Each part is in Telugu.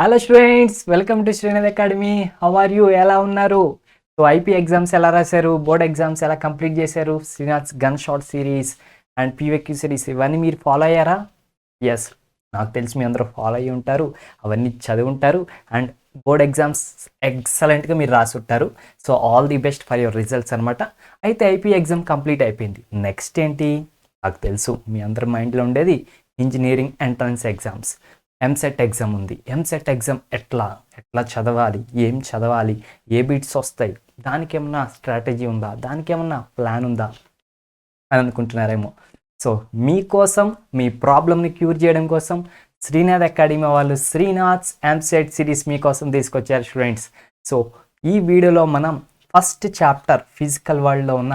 Hello students, welcome to Srinath academy. How are you? ఎలా ఉన్నారు? సో ఐపీ ఎగ్జామ్స్ ఎలా రాశారు, బోర్డ్ ఎగ్జామ్స్ ఎలా కంప్లీట్ చేశారు, Srinath's gun shot series and PYQ series ఇవన్నీ మీరు ఫాలో అయ్యారా? ఎస్, నాకు తెలిసి మీ అందరూ ఫాలో అయ్యి ఉంటారు, అవన్నీ చదివి ఉంటారు అండ్ బోర్డ్ ఎగ్జామ్స్ ఎక్సలెంట్గా మీరు రాసి ఉంటారు. So all the best for your results అనమాట. అయితే ఐపీ ఎగ్జామ్ కంప్లీట్ అయిపోయింది. నెక్స్ట్ ఏంటి? నాకు తెలుసు మీ అందరి మైండ్లో ఉండేది engineering entrance exams. EAMCET exam ఉంది. ఎంసెట్ ఎగ్జామ్ ఎట్లా చదవాలి, ఏం చదవాలి, ఏ బీట్స్ వస్తాయి, దానికి ఏమన్నా స్ట్రాటజీ ఉందా, దానికి ఏమన్నా ప్లాన్ ఉందా అని అనుకుంటున్నారేమో. సో మీకోసం, మీ ప్రాబ్లమ్ని క్యూర్ చేయడం కోసం శ్రీనాథ్ అకాడమీ వాళ్ళు శ్రీనాథ్స్ ఎంసెట్ సిరీస్ మీకోసం తీసుకొచ్చారు స్టూడెంట్స్. సో ఈ వీడియోలో మనం ఫస్ట్ చాప్టర్ ఫిజికల్ వరల్డ్లో ఉన్న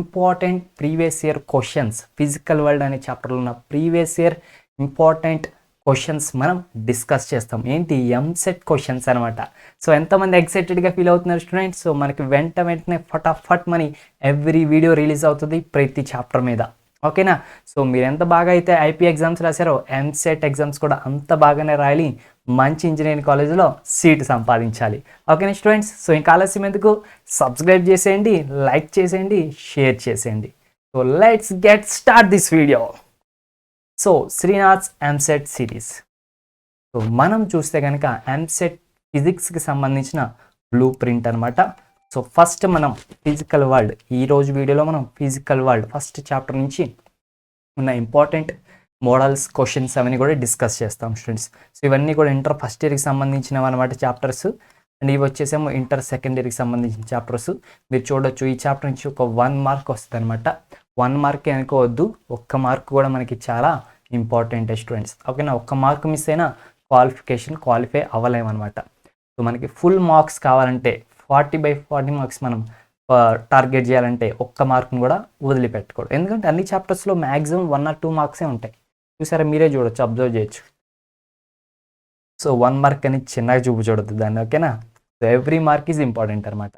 important previous year questions, physical world అనే చాప్టర్లో ఉన్న ప్రీవియస్ ఇయర్ ఇంపార్టెంట్ క్వశ్చన్స్ మనం డిస్కస్ చేస్తాం. ఏంటి? ఎంసెట్ క్వశ్చన్స్ అనమాట. సో ఎంతమంది ఎక్సైటెడ్గా ఫీల్ అవుతున్నారు స్టూడెంట్స్? సో మనకి వెంటనే ఫటాఫట్ మనీ ఎవ్రీ వీడియో రిలీజ్ అవుతుంది ప్రతి చాప్టర్ మీద. ఓకేనా? సో మీరు ఎంత బాగా అయితే ఐపీ ఎగ్జామ్స్ రాశారో ఎంసెట్ ఎగ్జామ్స్ కూడా అంత బాగానే రాయాలి, మంచి ఇంజనీరింగ్ కాలేజీలో సీట్ సంపాదించాలి. ఓకేనా స్టూడెంట్స్? సో ఇంకా ఆలస్యం ఎందుకు? సబ్స్క్రైబ్ చేసేయండి, లైక్ చేసేయండి, షేర్ చేసేయండి. So let's get start this video. So Srinath's EAMCET series. So మనం చూస్తే కనుక ఎంసెట్ ఫిజిక్స్కి సంబంధించిన బ్లూ ప్రింట్ అనమాట. సో ఫస్ట్ మనం ఫిజికల్ వరల్డ్, ఈరోజు వీడియోలో మనం ఫిజికల్ వరల్డ్ ఫస్ట్ చాప్టర్ నుంచి ఉన్న ఇంపార్టెంట్ మోడల్స్, క్వశ్చన్స్ అవన్నీ కూడా డిస్కస్ చేస్తాం స్టూడెంట్స్. సో ఇవన్నీ కూడా ఇంటర్ ఫస్ట్ ఇయర్కి సంబంధించినవి అనమాట చాప్టర్స్. అండ్ ఇవి వచ్చేసేమో ఇంటర్ సెకండ్ ఇయర్కి సంబంధించిన చాప్టర్స్. మీరు చూడొచ్చు ఈ చాప్టర్ నుంచి ఒక 1 మార్క్ వస్తుంది అనమాట. 1 మార్కే అనుకోవద్దు, ఒక్క మార్క్ కూడా మనకి చాలా ఇంపార్టెంట్ స్టూడెంట్స్. ఓకేనా? ఒక్క మార్క్ మిస్ అయినా క్వాలిఫై అవ్వలేమన్నమాట. సో మనకి ఫుల్ మార్క్స్ కావాలంటే 40/40 మార్క్స్ మనం టార్గెట్ చేయాలంటే ఒక్క మార్క్ని కూడా వదిలిపెట్టుకోవడం. ఎందుకంటే అన్ని చాప్టర్స్లో మ్యాక్సిమం 1 or 2 మార్క్సే ఉంటాయి. చూసారా? మీరే చూడొచ్చు, అబ్జర్వ్ చేయొచ్చు. సో 1 మార్క్ అని చిన్నగా చూడద్దు దాన్ని. ఓకేనా? So every mark is important అనమాట.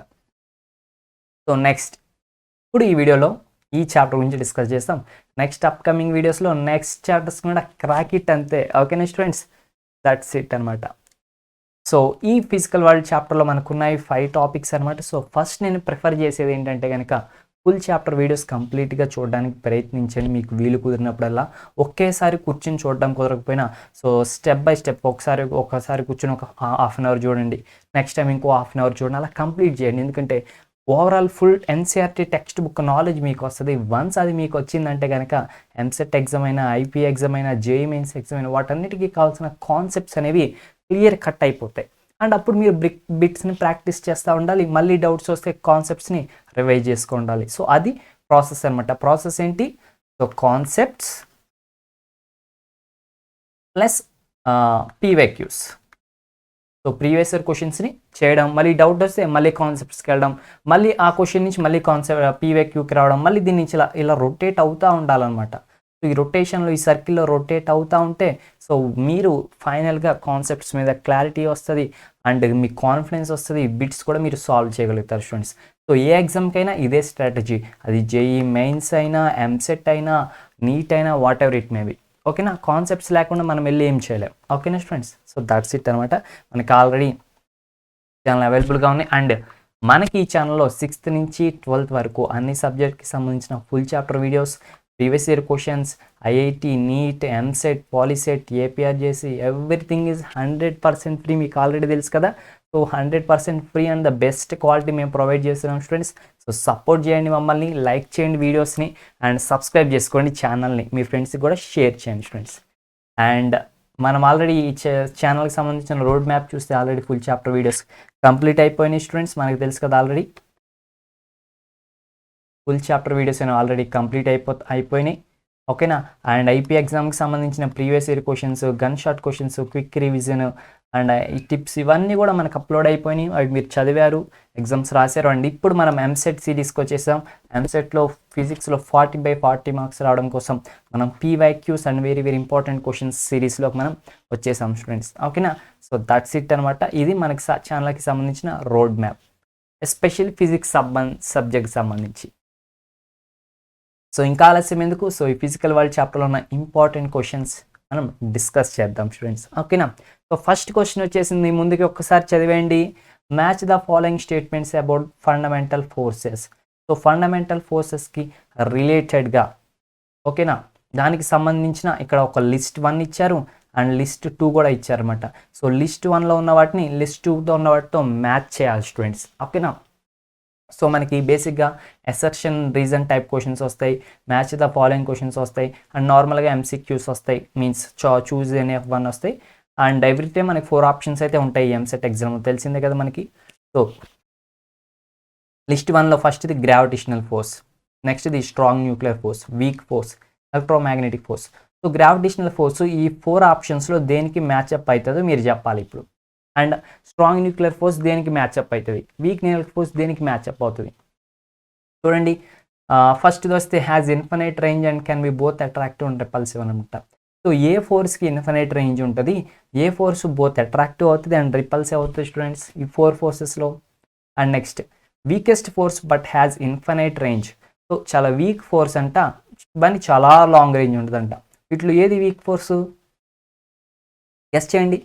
సో నెక్స్ట్, ఇప్పుడు ఈ వీడియోలో ఈ చాప్టర్ గురించి డిస్కస్ చేస్తాం. నెక్స్ట్ అప్కమింగ్ వీడియోస్లో నెక్స్ట్ చాప్టర్స్ కూడా క్రాక్ ఇట్ అంతే. ఓకేనా స్టూడెంట్స్? దట్స్ ఇట్ అనమాట. సో ఈ ఫిజికల్ వరల్డ్ చాప్టర్లో మనకున్నాయి 5 టాపిక్స్ అనమాట. సో ఫస్ట్ నేను ప్రిఫర్ చేసేది ఏంటంటే కనుక ఫుల్ చాప్టర్ వీడియోస్ కంప్లీట్గా చూడడానికి ప్రయత్నించండి. మీకు వీలు కుదిరినప్పుడల్లా ఒకేసారి కూర్చొని చూడడం కుదరకపోయినా సో స్టెప్ బై స్టెప్ ఒకసారి కూర్చొని ఒక హాఫ్ అన్ అవర్ చూడండి, నెక్స్ట్ టైం ఇంకో హాఫ్ అన్ అవర్ చూడండి, అలా కంప్లీట్ చేయండి. ఎందుకంటే overall full NCERT text book knowledge మీకు వస్తుంది. వన్స్ అది మీకు వచ్చిందంటే కనుక ఎంసెట్ ఎగ్జామ్ అయినా, ఐపీ ఎగ్జామ్ అయినా, జేఈ మెయిన్స్ ఎగ్జామ్ అయినా, వాటన్నిటికీ కావాల్సిన కాన్సెప్ట్స్ అనేవి క్లియర్ కట్ అయిపోతాయి. అండ్ అప్పుడు మీరు బిట్స్ని ప్రాక్టీస్ చేస్తూ ఉండాలి, మళ్ళీ డౌట్స్ వస్తే కాన్సెప్ట్స్ని రివైజ్ చేసుకు ఉండాలి. సో అది ప్రాసెస్ అనమాట. ప్రాసెస్ ఏంటి? So concepts plus PYQs. So previous year క్వశ్చన్స్ని చేయడం, మళ్ళీ డౌట్ వస్తే మళ్ళీ కాన్సెప్ట్స్కి వెళ్ళడం, మళ్ళీ ఆ క్వశ్చన్ నుంచి మళ్ళీ కాన్సెప్ట్ పీవైక్యూకి రావడం, మళ్ళీ దీని నుంచి ఇలా రొటేట్ అవుతూ ఉండాలన్నమాట. సో ఈ రొటేషన్లో, ఈ సర్కిల్లో రొటేట్ అవుతూ ఉంటే సో మీరు ఫైనల్గా కాన్సెప్ట్స్ మీద క్లారిటీ వస్తుంది అండ్ మీకు కాన్ఫిడెన్స్ వస్తుంది, బిట్స్ కూడా మీరు సాల్వ్ చేయగలుగుతారు స్టూడెంట్స్. సో ఏ ఎగ్జామ్కైనా ఇదే స్ట్రాటజీ, అది జేఈ మెయిన్స్ అయినా, ఎంసెట్ అయినా, నీట్ అయినా, what ever it may be. ఓకేనా? కాన్సెప్ట్స్ లేకుండా మనం వెళ్ళి ఏం చేయలేం. ఓకేనా స్టూడెంట్స్? సో దట్స్ ఇట్ అనమాట. మనకి ఆల్రెడీ ఛానల్ అవైలబుల్గా ఉన్నాయి అండ్ మనకి ఈ ఛానల్లో 6th నుంచి 12th వరకు అన్ని సబ్జెక్ట్కి సంబంధించిన full chapter videos, previous year questions, IIT, NEET, EAMCET, POLYCET, APRJC, everything is 100% free. మీకు ఆల్రెడీ తెలుసు కదా. So 100% free and the best quality మేము ప్రొవైడ్ చేస్తున్నాం స్టూడెంట్స్. సో సపోర్ట్ చేయండి మమ్మల్ని, లైక్ చేయండి వీడియోస్ని అండ్ సబ్స్క్రైబ్ చేసుకోండి ఛానల్ని, మీ ఫ్రెండ్స్కి కూడా షేర్ చేయండి స్టూడెంట్స్. అండ్ మనం ఆల్రెడీ ఈ ఛానల్కి సంబంధించిన రోడ్ మ్యాప్ చూస్తే already full chapter videos complete అయిపోయినాయి స్టూడెంట్స్. మనకు తెలుసు కదా already full chapter videos already complete అయిపోయినాయి. ఓకేనా? అండ్ ఐపీ ఎగ్జామ్కి సంబంధించిన previous year questions, gun shot questions, quick revision and ఈ టిప్స్ ఇవన్నీ కూడా మనకు అప్లోడ్ అయిపోయినాయి. అవి మీరు చదివారు, ఎగ్జామ్స్ రాశారు. అండ్ ఇప్పుడు మనం ఎంసెట్ సిరీస్కి వచ్చేసాం. ఎంసెట్లో ఫిజిక్స్లో 40/40 మార్క్స్ రావడం కోసం మనం PYQs and very very important questions సిరీస్లోకి మనం వచ్చేసాం స్టూడెంట్స్. ఓకేనా? సో దట్స్ ఇట్ అనమాట. ఇది మనకి ఛానల్కి సంబంధించిన road map, especially physics subject సంబంధించి. సో ఇంకా ఆలస్యం ఎందుకు? సో ఈ ఫిజికల్ వరల్డ్ చాప్టర్లో ఉన్న ఇంపార్టెంట్ క్వశ్చన్స్, మనం డిస్కస్ చేద్దాం స్టూడెంట్స్. ఓకేనా? సో ఫస్ట్ క్వశ్చన్ వచ్చేసింది, ముందుకి ఒక్కసారి చదివేయండి. Match the following statements about fundamental forces. So fundamental ఫోర్సెస్కి రిలేటెడ్గా, ఓకేనా, దానికి సంబంధించిన ఇక్కడ ఒక లిస్ట్ 1 ఇచ్చారు అండ్ లిస్ట్ 2 కూడా ఇచ్చారన్నమాట. సో లిస్ట్ 1లో ఉన్న వాటిని లిస్ట్ 2తో ఉన్న వాటితో మ్యాచ్ చేయాలి స్టూడెంట్స్. ఓకేనా? సో మనకి బేసిక్గా అసర్షన్ రీజన్ టైప్ క్వశ్చన్స్ వస్తాయి, మ్యాచ్ ద ఫాలోయింగ్ క్వశ్చన్స్ వస్తాయి అండ్ నార్మల్గా ఎంసీక్యూస్ వస్తాయి, మీన్స్ చూజ్ ఎనీ ఆఫ్ 1 వస్తాయి. అండ్ ఎవ్రీ టైం మనకి 4 ఆప్షన్స్ అయితే ఉంటాయి ఎంసెట్ ఎగ్జామ్, తెలిసిందే కదా మనకి. సో లిస్ట్ 1లో ఫస్ట్ది గ్రావిటేషనల్ ఫోర్స్, నెక్స్ట్ది strong nuclear force, weak force, electromagnetic force. So gravitational force ఈ 4 ఆప్షన్స్లో దేనికి మ్యాచ్అప్ అవుతుందో మీరు చెప్పాలి ఇప్పుడు. అండ్ స్ట్రాంగ్ న్యూక్లియర్ ఫోర్స్ దేనికి మ్యాచ్అప్ అవుతుంది, వీక్ న్యూక్లియర్ ఫోర్స్ దేనికి మ్యాచ్అప్ అవుతుంది. చూడండి, ఫస్ట్ది వస్తే has infinite range and can be both attractive and repulsive అనమాట. సో ఏ ఫోర్స్కి ఇన్ఫినైట్ రేంజ్ ఉంటుంది, ఏ ఫోర్స్ బోత్ అట్రాక్టివ్ అవుతుంది అండ్ రిపల్సివ్ అవుతుంది స్టూడెంట్స్ ఈ 4 ఫోర్సెస్లో. And next weakest force but has infinite range. So చాలా వీక్ ఫోర్స్ అంట, కానీ చాలా లాంగ్ రేంజ్ ఉంటుందంట. వీటిలో ఏది వీక్ ఫోర్స్ గెస్ చేయండి.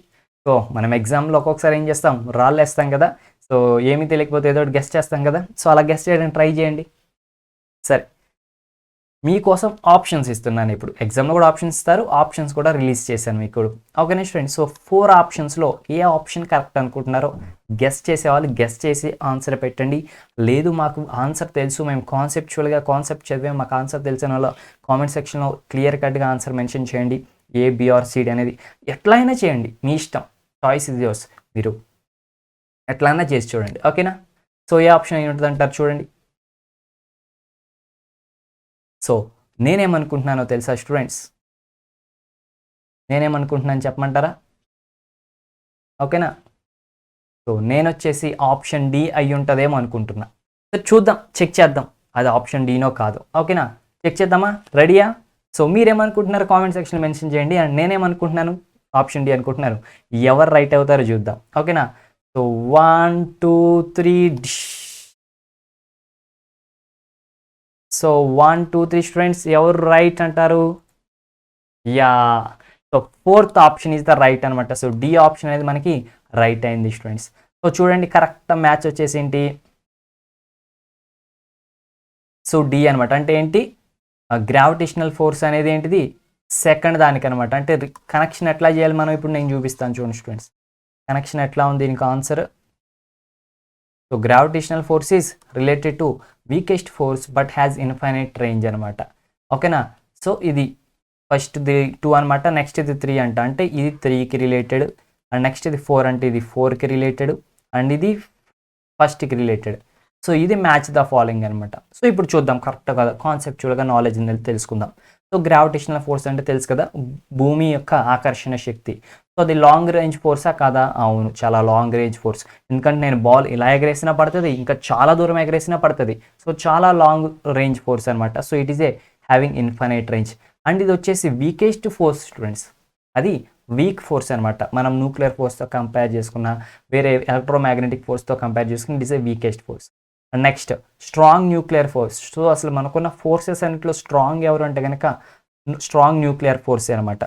సో మనం ఎగ్జామ్లో ఒక్కొక్కసారి ఏం చేస్తాం, రాళ్ళు వేస్తాం కదా. సో ఏమీ తెలియకపోతే ఏదో ఒకటి గెస్ చేస్తాం కదా. సో అలా గెస్ చేయడానికి ట్రై చేయండి. సరే, మీకోసం ఆప్షన్స్ ఇస్తున్నాను ఇప్పుడు. ఎగ్జామ్లో కూడా ఆప్షన్స్ ఇస్తారు, ఆప్షన్స్ కూడా రిలీజ్ చేశాను మీకు. ఓకేనా స్టూడెంట్స్? సో 4 ఆప్షన్స్లో ఏ ఆప్షన్ కరెక్ట్ అనుకుంటున్నారో గెస్ చేసేవాళ్ళు గెస్ చేసి ఆన్సర్ పెట్టండి. లేదు మాకు ఆన్సర్ తెలుసు, మేము కాన్సెప్ట్ చదివాము, మాకు ఆన్సర్ తెలిసిన వాళ్ళు కామెంట్ సెక్షన్లో క్లియర్ కట్గా ఆన్సర్ మెన్షన్ చేయండి. ఏ బి ఆర్ సి అనేది ఎట్లయినా చేయండి, మీ ఇష్టం, చాయిస్ ఇది యోర్స్. మీరు ఎట్లయినా చేసి చూడండి. ఓకేనా? సో ఏ ఆప్షన్ అయి ఉంటుంది అంటారు చూడండి. సో నేనేమనుకుంటున్నానో తెలుసా స్టూడెంట్స్, నేనేమనుకుంటున్నాను చెప్పమంటారా? ఓకేనా? సో నేను వచ్చేసి ఆప్షన్ డి అయి ఉంటుందేమో అనుకుంటున్నా. సో చూద్దాం, చెక్ చేద్దాం అది ఆప్షన్ డీనో కాదు. ఓకేనా? చెక్ చేద్దామా? రెడీయా? సో మీరేమనుకుంటున్నారు కామెంట్ సెక్షన్లో మెన్షన్ చేయండి. అండ్ నేనేమనుకుంటున్నాను ఆప్షన్ డి అనుకుంటున్నాను. ఎవరు రైట్ అవుతారో చూద్దాం. ఓకేనా? సో 1 2 3 సో 1 2 3 స్టూడెంట్స్ ఎవరు రైట్ అంటారు? Yeah, so 4th option is the right అనమాట. సో డి ఆప్షన్ అనేది మనకి రైట్ అయింది స్టూడెంట్స్. సో చూడండి, కరెక్ట్ మ్యాచ్ వచ్చేసి ఏంటి, సో డి అనమాట. అంటే ఏంటి, గ్రావిటేషనల్ ఫోర్స్ అనేది ఏంటిది సెకండ్ దానికి అనమాట. అంటే కనెక్షన్ ఎట్లా చేయాలి మనం ఇప్పుడు నేను చూపిస్తాను చూడండి స్టూడెంట్స్. కనెక్షన్ ఎట్లా ఉంది దీనికి answer. So gravitational force is related to weakest force but has infinite range అనమాట. ఓకేనా? సో ఇది ఫస్ట్ది 2 అనమాట, నెక్స్ట్ ఇది 3 అంట, అంటే ఇది 3కి రిలేటెడ్. అండ్ నెక్స్ట్ ఇది 4 అంటే ఇది 4కి రిలేటెడ్. అండ్ ఇది ఫస్ట్కి రిలేటెడ్. సో ఇది మ్యాచ్ ద ఫాలోయింగ్ అనమాట. సో ఇప్పుడు చూద్దాం కరెక్ట్ కదా, కాన్సెప్చువల్గా నాలెడ్జ్ తెలుసుకుందాం. సో గ్రావిటేషనల్ ఫోర్స్ అంటే తెలుసు కదా, భూమి యొక్క ఆకర్షణ శక్తి. సో అది లాంగ్ రేంజ్ ఫోర్సా కాదా? అవును, చాలా లాంగ్ రేంజ్ ఫోర్స్. ఎందుకంటే నేను బాల్ ఇలా ఎగరేసినా పడుతుంది, ఇంకా చాలా దూరం ఎగరేసినా పడుతుంది. సో చాలా లాంగ్ రేంజ్ ఫోర్స్ అనమాట. So it is a having infinite range. And ఇది వచ్చేసి వీకెస్ట్ ఫోర్స్ స్టూడెంట్స్, అది వీక్ ఫోర్స్ అనమాట. మనం న్యూక్లియర్ ఫోర్స్తో కంపేర్ చేసుకున్న, వేరే ఎలక్ట్రోమాగ్నెటిక్ ఫోర్స్తో కంపేర్ చేసుకుని it is a weakest force. Next strong nuclear force. So అసలు మనకున్న ఫోర్సెస్ అన్నింటిలో స్ట్రాంగ్ ఎవరు అంటే కనుక స్ట్రాంగ్ న్యూక్లియర్ ఫోర్స్ అనమాట.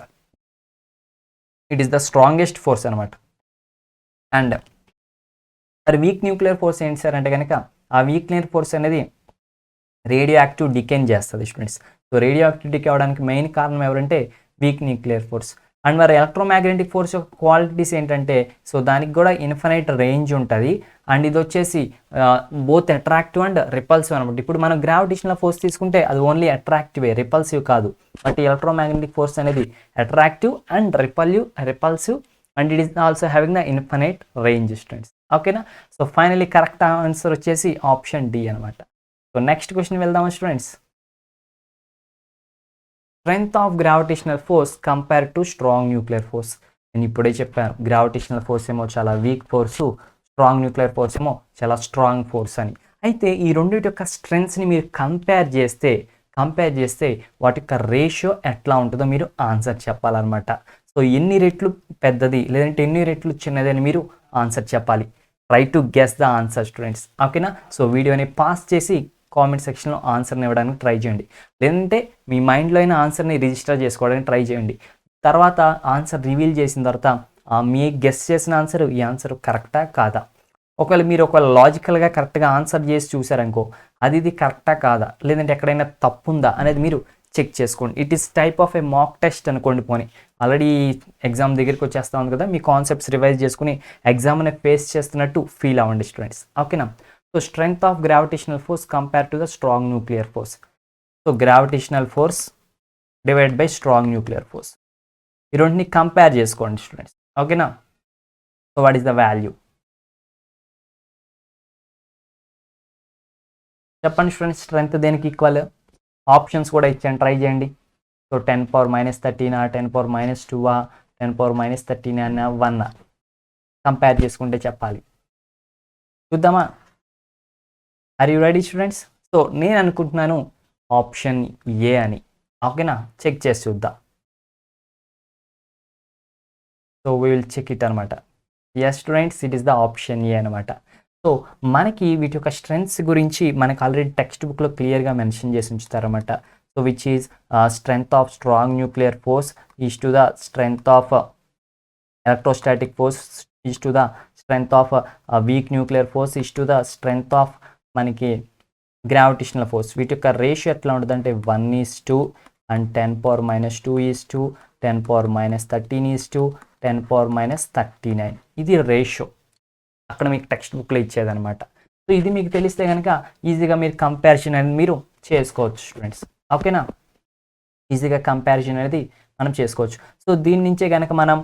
It is the strongest force అనమాట. అండ్ మరి వీక్ న్యూక్లియర్ ఫోర్స్ ఏంటి సార్ అంటే కనుక, ఆ వీక్ న్యూక్లియర్ ఫోర్స్ అనేది రేడియో యాక్టివ్ డికేన్ చేస్తుంది students. So radioactive decay అవడానికి మెయిన్ కారణం ఎవరంటే వీక్ న్యూక్లియర్ ఫోర్స్. అండ్ మరి ఎలక్ట్రోమాగ్నెటిక్ ఫోర్స్ యొక్క క్వాలిటీస్ ఏంటంటే, సో దానికి కూడా ఇన్ఫినైట్ రేంజ్ ఉంటుంది. అండ్ ఇది వచ్చేసి బోత్ అట్రాక్టివ్ అండ్ రిపల్సివ్ అనమాట. ఇప్పుడు మనం గ్రావిటేషనల్ ఫోర్స్ తీసుకుంటే అది ఓన్లీ అట్రాక్టివే, రిపల్సివ్ కాదు. బట్ ఎలక్ట్రోమాగ్నెటిక్ ఫోర్స్ అనేది attractive and repulsive and it is also having the infinite range students. ఓకేనా? సో ఫైనలీ కరెక్ట్ ఆన్సర్ వచ్చేసి ఆప్షన్ డి అనమాట. సో నెక్స్ట్ క్వశ్చన్ వెళ్దామా students. Strength of gravitational force compare to strong nuclear force. నేను ఇప్పుడే చెప్పాను, గ్రావిటేషనల్ ఫోర్స్ ఏమో చాలా week force, strong nuclear force ఏమో చాలా స్ట్రాంగ్ ఫోర్స్ అని. అయితే ఈ రెండింటి యొక్క స్ట్రెంగ్త్స్ని మీరు కంపేర్ చేస్తే వాటి యొక్క రేషియో ఎట్లా ఉంటుందో మీరు ఆన్సర్ చెప్పాలన్నమాట. సో ఎన్ని రెట్లు పెద్దది లేదంటే ఎన్ని రెట్లు చిన్నది అని మీరు ఆన్సర్ చెప్పాలి. Try to guess the answer students. ఓకేనా? సో వీడియోని పాస్ చేసి కామెంట్ సెక్షన్లో ఆన్సర్ని ఇవ్వడానికి ట్రై చేయండి. లేదంటే మీ మైండ్లో అయిన ఆన్సర్ని రిజిస్టర్ చేసుకోవడానికి ట్రై చేయండి. తర్వాత ఆన్సర్ రివీల్ చేసిన తర్వాత మీ గెస్ చేసిన ఆన్సర్ ఈ ఆన్సర్ కరెక్టా కాదా, ఒకవేళ లాజికల్గా కరెక్ట్గా ఆన్సర్ చేసి చూసారనుకో ఇది కరెక్టా కాదా, లేదంటే ఎక్కడైనా తప్పు ఉందా అనేది మీరు చెక్ చేసుకోండి. It is type of A mock test అనుకోండి. పోనీ ఆల్రెడీ ఎగ్జామ్ దగ్గరికి వచ్చేస్తా ఉంది కదా, మీ కాన్సెప్ట్స్ రివైజ్ చేసుకుని ఎగ్జామ్ని ఫేస్ చేస్తున్నట్టు ఫీల్ అవ్వండి స్టూడెంట్స్. ఓకేనా. So strength of gravitational force compare to the strong nuclear force. So gravitational force divide by strong nuclear force, ఈ రెండుని కంపేర్ చేసుకోండి స్టూడెంట్స్. ఓకేనా. So what is the value చెప్పండి స్టూడెంట్స్. స్ట్రెంగ్త్ దేనికి ఈక్వల్? ఆప్షన్స్ కూడా ఇచ్చాను, ట్రై చేయండి. సో 10⁻³ 10⁻², 10⁻³ 1 కంపేర్ చేసుకుంటే చెప్పాలి. చూద్దామా? Are you ready students? So నేను అనుకుంటున్నాను ఆప్షన్ ఏ అని. ఓకేనా, చెక్ చేసి చూద్దాం. So we will check it అనమాట. Yes students, it is the option A అనమాట. సో మనకి వీటి యొక్క స్ట్రెంగ్త్స్ గురించి మనకు ఆల్రెడీ టెక్స్ట్ బుక్లో క్లియర్గా మెన్షన్ చేసి ఉంచుతారన్నమాట. So which is strength of strong nuclear force is to the strength of electrostatic force is to the strength of weak nuclear force is to the strength of మనకి గ్రావిటేషనల్ ఫోర్స్. వీటి యొక్క రేషియో ఎట్లా ఉంటుందంటే 1:2 అండ్ 10⁻², 10⁻13, 10⁻39 ఇది రేషియో అక్కడ మీకు టెక్స్ట్ బుక్లో ఇచ్చేదనమాట. సో ఇది మీకు తెలిస్తే కనుక ఈజీగా మీరు కంపారిజన్ అనేది మీరు చేసుకోవచ్చు స్టూడెంట్స్. ఓకేనా, ఈజీగా కంపారిజన్ అనేది మనం చేసుకోవచ్చు. సో దీని నుంచే కనుక మనం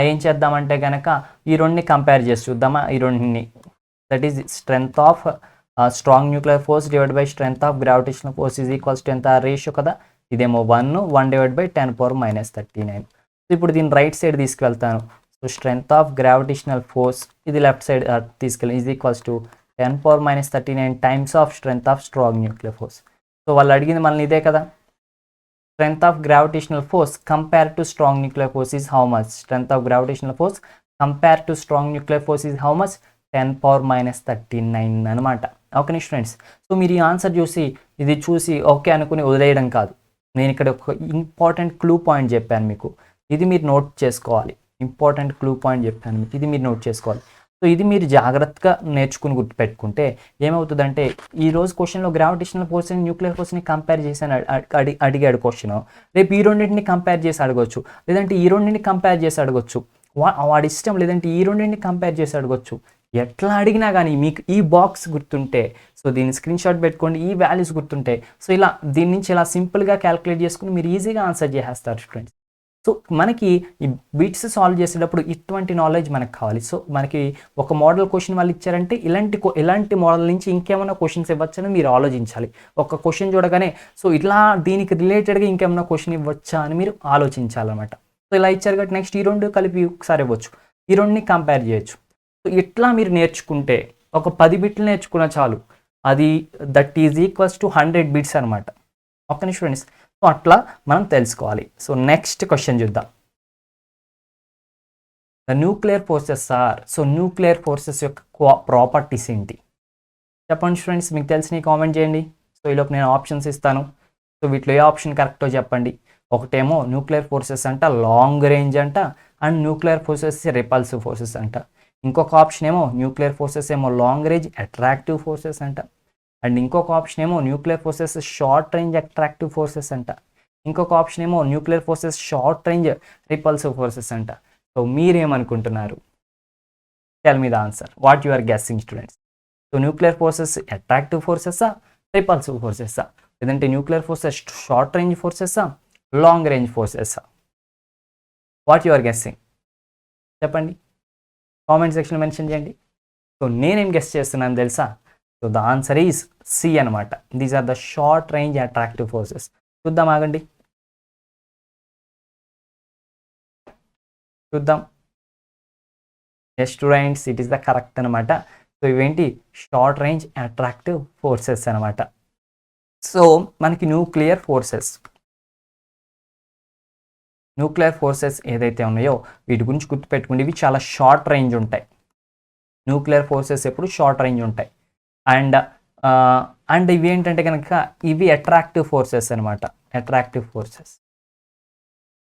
ఏం చేద్దామంటే కనుక ఈ రెండుని కంపేర్ చేసి చూద్దామా. ఈ రెండుని, that is strength of strong nuclear force divide by strength of gravitational force is equals to ఎంత రేషియో కదా, ఇదేమో 1 డివైడ్ బై 10⁻39. సో ఇప్పుడు దీన్ని రైట్ సైడ్ తీసుకెళ్తాను. So strength of gravitational force ఇది లెఫ్ట్ సైడ్ తీసుకెళ్ళి is equals to 10⁻39 times of strength of strong nuclear force. So వాళ్ళు అడిగింది మనల్ని ఇదే కదా, strength of gravitational force compare to strong nuclear force is how much? Strength of gravitational force compare to strong nuclear force is how much? 10⁻39 అనమాట. Okay students. సో మీరు ఈ ఆన్సర్ చూసి ఓకే అనుకుని వదిలేయడం కాదు. నేను ఇక్కడ ఒక ఇంపార్టెంట్ క్లూ పాయింట్ చెప్పాను మీకు, ఇది మీరు నోట్ చేసుకోవాలి. ఇంపార్టెంట్ క్లూ పాయింట్ చెప్పాను మీకు, ఇది మీరు నోట్ చేసుకోవాలి. సో ఇది మీరు జాగ్రత్తగా నేర్చుకుని గుర్తుపెట్టుకుంటే ఏమవుతుందంటే, ఈ రోజు క్వశ్చన్లో గ్రావిటేషనల్ ఫోర్స్ అండ్ న్యూక్లియర్ ఫోర్స్ని కంపేర్ చేసి అడిగాడు క్వశ్చన్, రేపు ఈ రెండింటిని కంపేర్ చేసి అడగొచ్చు, లేదంటే ఈ రెండింటిని కంపేర్ చేసి అడగొచ్చు, వాడి ఇష్టం, లేదంటే ఈ రెండింటిని కంపేర్ చేసి అడగొచ్చు. ఎట్లా అడిగినా కానీ మీకు ఈ బాక్స్ గుర్తుంటే, సో దీన్ని స్క్రీన్ షాట్ పెట్టుకోండి, ఈ వాల్యూస్ గుర్తుంటే, సో ఇలా దీని నుంచి ఇలా సింపుల్గా క్యాలిక్యులేట్ చేసుకుని మీరు ఈజీగా ఆన్సర్ చేసేస్తారు స్టూడెంట్స్. సో మనకి ఈ బిట్స్ సాల్వ్ చేసేటప్పుడు ఇటువంటి నాలెడ్జ్ మనకు కావాలి. సో మనకి ఒక మోడల్ క్వశ్చన్ వాళ్ళు ఇచ్చారంటే ఇలాంటి మోడల్ నుంచి ఇంకేమైనా క్వశ్చన్స్ ఇవ్వచ్చని మీరు ఆలోచించాలి. ఒక క్వశ్చన్ చూడగానే సో ఇట్లా దీనికి రిలేటెడ్గా ఇంకేమైనా క్వశ్చన్ ఇవ్వచ్చా అని మీరు ఆలోచించాలన్నమాట. సో ఇలా ఇచ్చారు కాబట్టి నెక్స్ట్ ఈ రెండు కలిపి ఒకసారి ఇవ్వచ్చు, ఈ రెండుని కంపేర్ చేయొచ్చు. సో ఇట్లా మీరు నేర్చుకుంటే ఒక 10 బిట్లు నేర్చుకున్న చాలు, అది that is equals to 100 bits అనమాట. Okay students. సో అట్లా మనం తెలుసుకోవాలి. సో నెక్స్ట్ క్వశ్చన్ చూద్దాం. The nuclear forces are. So nuclear forces యొక్క ప్రాపర్టీస్ ఏంటి చెప్పండి స్టూడెంట్స్, మీకు తెలిసిన కామెంట్ చేయండి. సో ఈలోపు నేను ఆప్షన్స్ ఇస్తాను. సో వీటిలో ఏ ఆప్షన్ కరెక్టో చెప్పండి. ఒకటేమో న్యూక్లియర్ ఫోర్సెస్ అంట లాంగ్ రేంజ్ అంట, and nuclear forces repulsive forces అంట. ఇంకొక ఆప్షన్ ఏమో న్యూక్లియర్ ఫోర్సెస్ ఏమో లాంగ్ రేంజ్ అట్రాక్టివ్ ఫోర్సెస్ అంట, అండ్ ఇంకొక ఆప్షన్ ఏమో nuclear forces short range attractive forces అంట. ఇంకొక ఆప్షన్ ఏమో nuclear forces short range repulsive forces అంట. సో మీరేమనుకుంటున్నారు? Tell me the answer, what you are guessing students. So nuclear forces attractive ఫోర్సెసా, రిపల్సివ్ ఫోర్సెసా, లేదంటే న్యూక్లియర్ ఫోర్సెస్ షార్ట్ రేంజ్ ఫోర్సెసా, లాంగ్ రేంజ్ ఫోర్సెసా? వాట్ యు ఆర్ గెస్సింగ్ చెప్పండి, కామెంట్ సెక్షన్లో మెన్షన్ చేయండి. సో నేనేం గెస్ చేస్తున్నాను తెలుసా? So the answer is C అనమాట. These are the short range attractive forces. చూద్దాం, ఆగండి చూద్దాం. Yes students, it is the correct అనమాట. సో ఇవేంటి? షార్ట్ రేంజ్ అట్రాక్టివ్ ఫోర్సెస్ అనమాట. సో మనకి న్యూక్లియర్ ఫోర్సెస్ ఏదైతే ఉన్నాయో వీటి గురించి గుర్తుపెట్టుకోండి. ఇవి చాలా షార్ట్ రేంజ్ ఉంటాయి. న్యూక్లియర్ ఫోర్సెస్ ఎప్పుడు షార్ట్ రేంజ్ ఉంటాయి. అండ్ ఇవి ఏంటంటే కనుక ఇవి అట్రాక్టివ్ ఫోర్సెస్ అనమాట. అట్రాక్టివ్ ఫోర్సెస్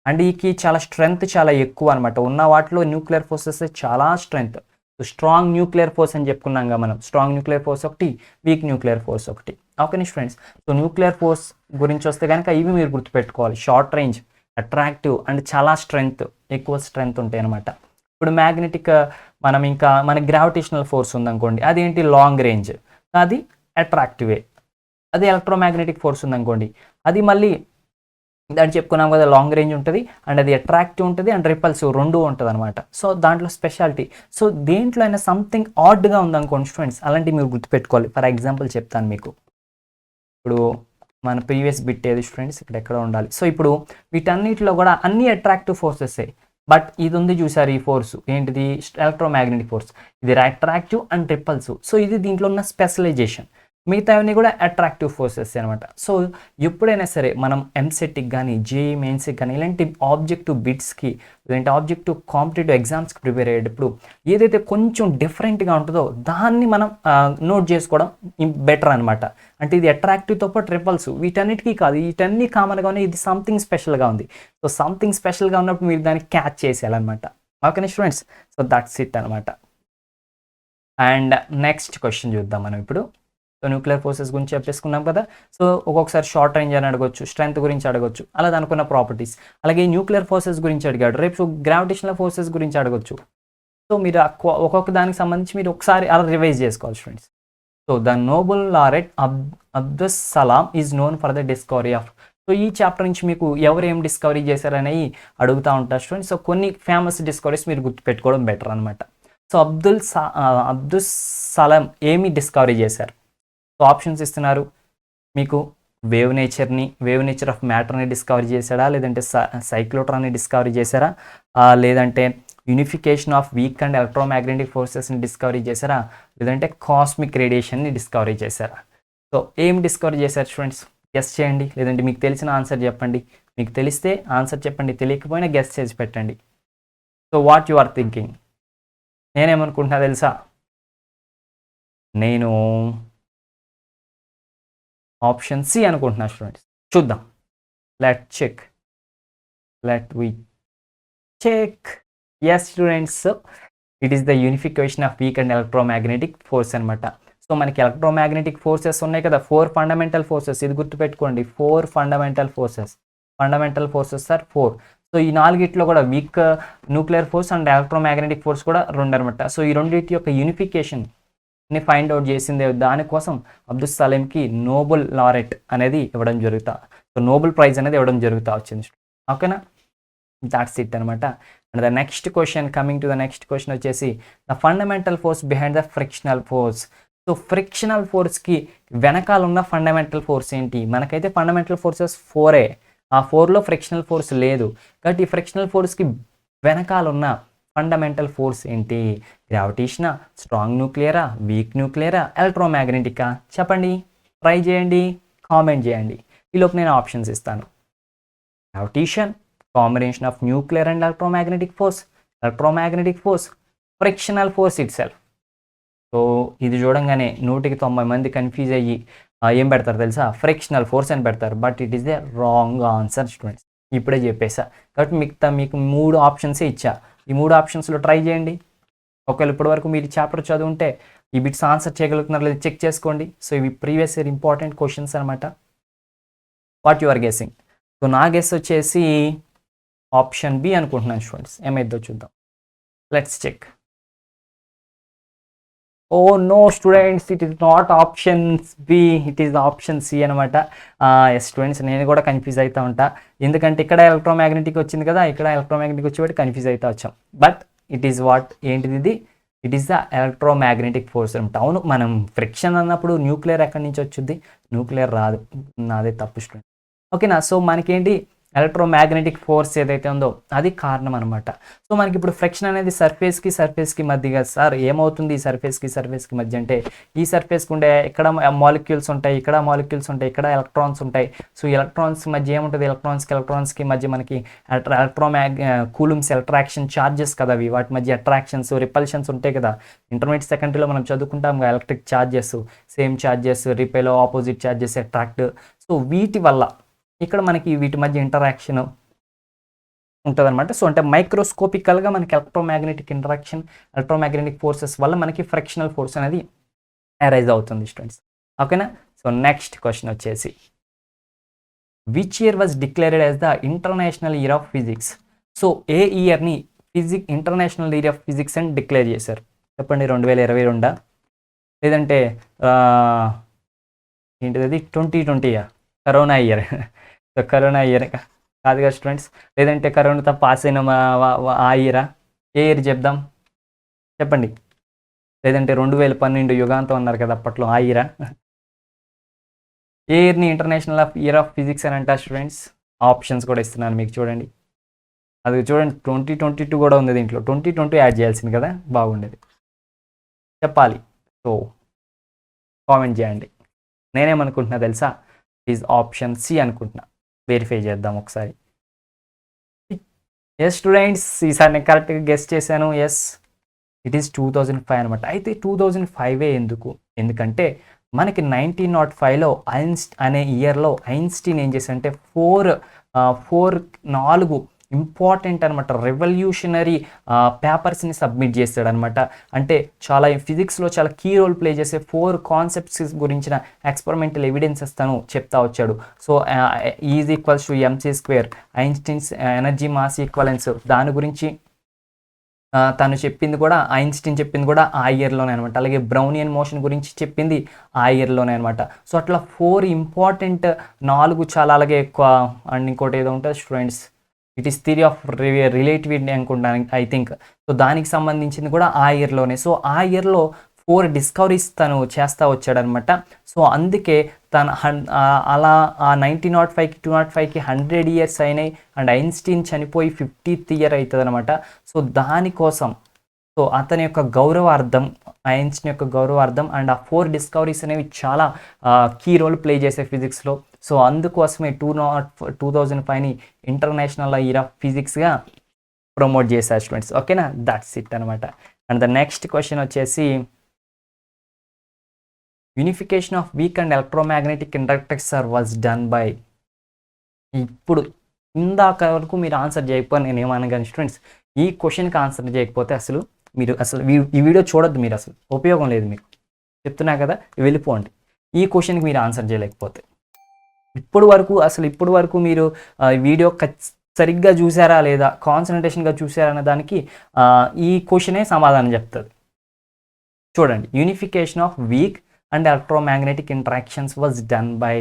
అండ్ ఈకి చాలా స్ట్రెంగ్త్ చాలా ఎక్కువ అనమాట. ఉన్న వాటిలో న్యూక్లియర్ ఫోర్సెస్ చాలా strength. So strong nuclear force అని చెప్పుకున్నాంగా మనం. స్ట్రాంగ్ న్యూక్లియర్ ఫోర్స్ ఒకటి, వీక్ న్యూక్లియర్ ఫోర్స్ ఒకటి. Okay friends. So nuclear force గురించి వస్తే కనుక ఇవి మీరు గుర్తుపెట్టుకోవాలి. షార్ట్ రేంజ్, అట్రాక్టివ్ అండ్ చాలా స్ట్రెంగ్త్, ఎక్కువ స్ట్రెంగ్త్ ఉంటాయి అనమాట. ఇప్పుడు మ్యాగ్నెటిక్ మనం ఇంకా మన గ్రావిటేషనల్ ఫోర్స్ ఉందనుకోండి, అదేంటి లాంగ్ రేంజ్, అది అట్రాక్టివే. అది ఎలక్ట్రోమాగ్నెటిక్ ఫోర్స్ ఉందనుకోండి, అది మళ్ళీ దాన్ని చెప్పుకున్నాం కదా, లాంగ్ రేంజ్ ఉంటుంది అండ్ అది అట్రాక్టివ్ ఉంటుంది అండ్ రిపల్సివ్ రెండు ఉంటుంది అనమాట. సో దాంట్లో స్పెషాలిటీ. సో దేంట్లో అయినా సంథింగ్ ఆడ్గా ఉందనుకోండి ఫ్రెండ్స్, అలాంటివి మీరు గుర్తుపెట్టుకోవాలి. ఫర్ ఎగ్జాంపుల్ చెప్తాను మీకు. ఇప్పుడు మన ప్రీవియస్ బిట్ ఏది ఫ్రెండ్స్, ఇక్కడ ఎక్కడ ఉండాలి. సో ఇప్పుడు వీటన్నిటిలో కూడా అన్ని అట్రాక్టివ్ ఫోర్సెసే, బట్ ఇది ఉంది చూసారు ఈ ఫోర్స్ ఏంటిది, ఎలక్ట్రోమాగ్నెటిక్ ఫోర్స్. ఇది అట్రాక్టివ్ అండ్ రిపల్సివ్. సో ఇది దీంట్లో ఉన్న స్పెషలైజేషన్. మిగతావన్నీ కూడా అట్రాక్టివ్ ఫోర్సెస్ అనమాట. సో ఎప్పుడైనా సరే మనం ఎంసెట్కి కానీ జేఈ మెయిన్స్కి కానీ ఇలాంటి ఆబ్జెక్టివ్ బిట్స్కి, ఇలాంటి ఆబ్జెక్టివ్ కాంపిటేటివ్ ఎగ్జామ్స్కి ప్రిపేర్ అయ్యేటప్పుడు ఏదైతే కొంచెం డిఫరెంట్గా ఉంటుందో దాన్ని మనం నోట్ చేసుకోవడం బెటర్ అనమాట. అంటే ఇది అట్రాక్టివ్తో పాటు రిపల్సివ్, వీటన్నిటికీ కాదు, వీటన్ని కామన్గానే ఇది సంథింగ్ స్పెషల్గా ఉంది. సో సంథింగ్ స్పెషల్గా ఉన్నప్పుడు మీరు దాన్ని క్యాచ్ చేసేయాలన్నమాట. ఓకేనా స్టూడెంట్స్. సో దట్స్ ఇట్ అనమాట. అండ్ నెక్స్ట్ క్వశ్చన్ చూద్దాం మనం ఇప్పుడు. సో న్యూక్లియర్ ఫోర్సెస్ గురించి చెప్పేసుకున్నాం కదా. సో ఒక్కొక్కసారి షార్ట్ రేంజ్ అని అడగొచ్చు, స్ట్రెంత్ గురించి అడగొచ్చు, అలా అనుకున్న ప్రాపర్టీస్. అలాగే న్యూక్లియర్ ఫోర్సెస్ గురించి అడిగాడు, రేపు గ్రావిటేషనల్ ఫోర్సెస్ గురించి అడగొచ్చు. సో మీరు ఒక్కొక్క దానికి సంబంధించి మీరు ఒకసారి అలా రివైజ్ చేసుకోవాలి friends. So the Nobel laureate Abdus Salam is known for the discovery of. So ఈ చాప్టర్ నుంచి మీకు ఎవరు ఏం డిస్కవరీ చేశారనేవి అడుగుతూ ఉంటారు స్టూడెంట్స్. సో కొన్ని ఫేమస్ డిస్కవరీస్ మీరు గుర్తుపెట్టుకోవడం బెటర్ అనమాట. సో అబ్దుస్ సలాం ఏమి డిస్కవరీ చేశారు? సో ఆప్షన్స్ ఇస్తున్నారు మీకు. వేవ్ నేచర్ ఆఫ్ మ్యాటర్ని డిస్కవరీ చేశాడా, లేదంటే సైక్లోట్రాన్ని డిస్కవరీ చేశారా, లేదంటే unification of weak and electromagnetic ఫోర్సెస్ని డిస్కవరీ చేశారా, లేదంటే కాస్మిక్ రేడియేషన్ని డిస్కవరీ చేశారా? సో ఏం డిస్కవరీ చేశారు స్టూడెంట్స్? గెస్ చేయండి, లేదంటే మీకు తెలిసిన ఆన్సర్ చెప్పండి. మీకు తెలిస్తే ఆన్సర్ చెప్పండి, తెలియకపోయినా గెస్ చేసి పెట్టండి. So what you are thinking? నేనేమనుకుంటున్నా తెలుసా? నేను ఆప్షన్ సి అనుకుంటున్నా స్టూడెంట్స్. చూద్దాం. Let we check. Yes students, it is the unification of weak and electromagnetic force అనమాట. సో మనకి ఎలక్ట్రోమాగ్నెటిక్ ఫోర్సెస్ ఉన్నాయి కదా, 4 ఫండమెంటల్ ఫోర్సెస్. ఇది గుర్తుపెట్టుకోండి, 4 fundamental forces. Fundamental forces are 4. So ఈ నాలుగిట్లో కూడా weak nuclear force and electromagnetic force కూడా 2 అనమాట. సో ఈ రెండింటి యొక్క యూనిఫికేషన్ ని ఫైండ్ అవుట్ చేసిందే. దానికోసం అబ్దుల్ సలాంకి నోబెల్ లారెట్ అనేది ఇవ్వడం జరుగుతా, సో నోబెల్ ప్రైజ్ అనేది ఇవ్వడం జరుగుతా వచ్చింది. ఓకేనా, దాట్స్ ఇట్ అనమాట. And the next question, coming to the next question వచ్చేసి the fundamental force behind the frictional force. So frictional ఫోర్స్కి వెనకాల ఉన్న ఫండమెంటల్ ఫోర్స్ ఏంటి? మనకైతే ఫండమెంటల్ ఫోర్సెస్ 4ఏ, ఆ 4లో ఫ్రిక్షనల్ ఫోర్స్ లేదు. కాబట్టి ఈ ఫ్రిక్షనల్ ఫోర్స్కి వెనకాల ఉన్న ఫండమెంటల్ ఫోర్స్ ఏంటి? గ్రావిటేషనా, స్ట్రాంగ్ న్యూక్లియరా, వీక్ న్యూక్లియరా, ఎలక్ట్రోమాగ్నెటికా? చెప్పండి, ట్రై చేయండి, కామెంట్ చేయండి. ఈలోపు నేను ఆప్షన్స్ ఇస్తాను. Gravitation, combination of nuclear and electromagnetic force, frictional force it self. So ఇది చూడంగానే 190 మంది కన్ఫ్యూజ్ అయ్యి ఏం పెడతారు తెలుసా? ఫ్రిక్షనల్ ఫోర్స్ అని పెడతారు. But it is the wrong answer students. ఇప్పుడే చెప్పేసా. కాబట్టి మీకు 3 ఆప్షన్సే ఇచ్చా. ఈ 3 ఆప్షన్స్లో ట్రై చేయండి. ఒకవేళ ఇప్పటివరకు మీరు చాప్టర్ చదువుంటే ఈ బిట్స్ ఆన్సర్ చేయగలుగుతున్నారు లేదా చెక్ చేసుకోండి. సో ఇవి ప్రీవియస్ ఇయర్ ఇంపార్టెంట్ క్వశ్చన్స్ అనమాట. What you are guessing? So నా గెస్ వచ్చేసి ఆప్షన్ బి అనుకుంటున్నాను స్టూడెంట్స్. ఏమైద్దో చూద్దాం. Let's check. Oh no students, it is not option B, it is option C అనమాట. ఎస్ స్టూడెంట్స్, నేను కూడా కన్ఫ్యూజ్ అవుతూ ఉంటా. ఎందుకంటే ఇక్కడ ఎలక్ట్రోమాగ్నెటిక్ వచ్చింది కదా, ఇక్కడ ఎలక్ట్రోమాగ్నెటిక్ వచ్చి కన్ఫ్యూజ్ అవుతూ వచ్చాం. బట్ ఇట్ ఈస్ వాట్, ఏంటిది ఇది? It is the electromagnetic force అనమాట. అవును, మనం ఫ్రిక్షన్ అన్నప్పుడు న్యూక్లియర్ ఎక్కడి నుంచి వచ్చింది? న్యూక్లియర్ రాదు, నాదే తప్పు స్టూడెంట్. ఓకేనా. సో మనకేంటి, ఎలక్ట్రోమాగ్నెటిక్ ఫోర్స్ ఏదైతే ఉందో అది కారణం అనమాట. సో మనకి ఇప్పుడు ఫ్రిక్షన్ అనేది సర్ఫేస్కి మధ్యగా. సార్ ఏమవుతుంది ఈ సర్ఫేస్కి మధ్య అంటే, ఈ సర్ఫేస్కి ఉండే ఇక్కడ మాలిక్యూల్స్ ఉంటాయి, ఇక్కడ మాలిక్యూల్స్ ఉంటాయి, ఇక్కడ ఎలక్ట్రాన్స్ ఉంటాయి. సో ఎలక్ట్రాన్స్ మధ్య ఏముంటుంది? ఎలక్ట్రాన్స్కి మధ్య మనకి కూలుమ్స్ అట్రాక్షన్ చార్జెస్ కదా అవి. వాటి మధ్య అట్రాక్షన్స్, రిపల్షన్స్ ఉంటాయి కదా. ఇంటర్మీడియట్ సెకండరీలో మనం చదువుకుంటాం electric charges, same charges, repel, opposite charges, attract. So వీటి వల్ల ఇక్కడ మనకి వీటి మధ్య ఇంటరాక్షన్ ఉంటుందన్నమాట. సో అంటే మైక్రోస్కోపికల్గా మనకి ఎలక్ట్రోమాగ్నెటిక్ ఫోర్సెస్ వల్ల మనకి ఫ్రిక్షనల్ ఫోర్స్ అనేది అరైజ్ అవుతుంది స్టూడెంట్స్. ఓకేనా. సో నెక్స్ట్ క్వశ్చన్ వచ్చేసి which year was declared as the international year of physics. So ఏ ఇయర్ని ఇంటర్నేషనల్ ఇయర్ ఆఫ్ ఫిజిక్స్ అని డిక్లేర్ చేశారు చెప్పండి. 2022 లేదంటే ఏంటిది 2020 corona year. So corona year కాదు కదా స్టూడెంట్స్. లేదంటే కరోనాతో పాస్ అయిన ఆ ఇయరా, ఏ ఇయర్ చెప్దాం చెప్పండి. లేదంటే 2012 యుగాంతం అన్నారు కదా అప్పట్లో, ఆ ఇయరా. ఏ ఇయర్ని ఇంటర్నేషనల్ ఇయర్ ఆఫ్ ఫిజిక్స్ అని అంటారు స్టూడెంట్స్. ఆప్షన్స్ కూడా ఇస్తున్నాను మీకు చూడండి. అది చూడండి 2022 కూడా ఉంది దీంట్లో. 2020 యాడ్ చేయాల్సింది కదా, బాగుండేది. చెప్పాలి. సో కామెంట్ చేయండి. నేనేమనుకుంటున్నా తెలుసా, ఈజ్ ఆప్షన్ సి అనుకుంటున్నా. వెరిఫై చేద్దాం ఒకసారి. ఎస్ స్టూడెంట్స్, ఈసారి నేను కరెక్ట్గా గెస్ చేశాను. ఎస్, ఇట్ ఈస్ 2005 అనమాట. అయితే 2005 ఎందుకంటే మనకి 1905లో అనే ఇయర్లో ఐన్స్టీన్ ఏం చేశారంటే 4 ఇంపార్టెంట్ అనమాట రెవల్యూషనరీ పేపర్స్ని సబ్మిట్ చేస్తాడనమాట. అంటే చాలా ఫిజిక్స్లో చాలా కీ రోల్ ప్లే చేసే 4 కాన్సెప్ట్స్ గురించిన ఎక్స్పెరిమెంటల్ ఎవిడెన్సెస్ తను చెప్తా వచ్చాడు. So is equals to mc², Einstein's energy mass equivalence, దాని గురించి తను చెప్పింది కూడా, ఐన్స్టీన్ చెప్పింది కూడా ఆ ఇయర్లోనే అనమాట. అలాగే బ్రౌనియన్ మోషన్ గురించి చెప్పింది ఆ ఇయర్లోనే అనమాట. సో అట్లా 4 ఇంపార్టెంట్, 4 చాలా అలాగే ఎక్కువ. అండ్ ఇంకోటి ఏదో ఉంటుంది students, it is theory of relativity అనుకుంటాను ఐ థింక్. సో దానికి సంబంధించింది కూడా ఆ ఇయర్లోనే. సో ఆ ఇయర్లో 4 డిస్కవరీస్ తను చేస్తూ వచ్చాడనమాట. సో అందుకే తను అలా ఆ 1905కి 205కి 100 ఇయర్స్ అయినాయి. అండ్ ఐన్స్టీన్ చనిపోయి 50th ఇయర్ అవుతుంది అనమాట. సో దానికోసం, సో అతని యొక్క గౌరవార్థం, ఐన్స్టీన్ యొక్క గౌరవార్థం అండ్ ఆ 4 డిస్కవరీస్ అనేవి చాలా కీ రోల్ ప్లే చేసే ఫిజిక్స్లో. సో అందుకోసమే 2005ని ఇంటర్నేషనల్ ఇయర్ ఆఫ్ ఫిజిక్స్గా ప్రమోట్ చేశారు స్టూడెంట్స్. ఓకేనా, దట్స్ ఇట్ అనమాట. అండ్ ద నెక్స్ట్ క్వశ్చన్ వచ్చేసి unification of weak and electromagnetic conductors was done by. ఇప్పుడు ఇందాక వరకు మీరు ఆన్సర్ చేయకపోతే నేను ఏమనగాను స్టూడెంట్స్, ఈ క్వశ్చన్కి ఆన్సర్ చేయకపోతే అసలు ఈ వీడియో చూడొద్దు. మీరు అసలు ఉపయోగం లేదు మీకు, చెప్తున్నా కదా, వెళ్ళిపోండి. ఈ క్వశ్చన్కి మీరు ఆన్సర్ చేయలేకపోతే. ఇప్పుడు వరకు మీరు వీడియో సరిగ్గా చూసారా లేదా, కాన్సన్ట్రేషన్గా చూసారా అనే దానికి ఈ క్వశ్చనే సమాధానం చెప్తుంది. చూడండి, unification of weak and electromagnetic interactions was done by.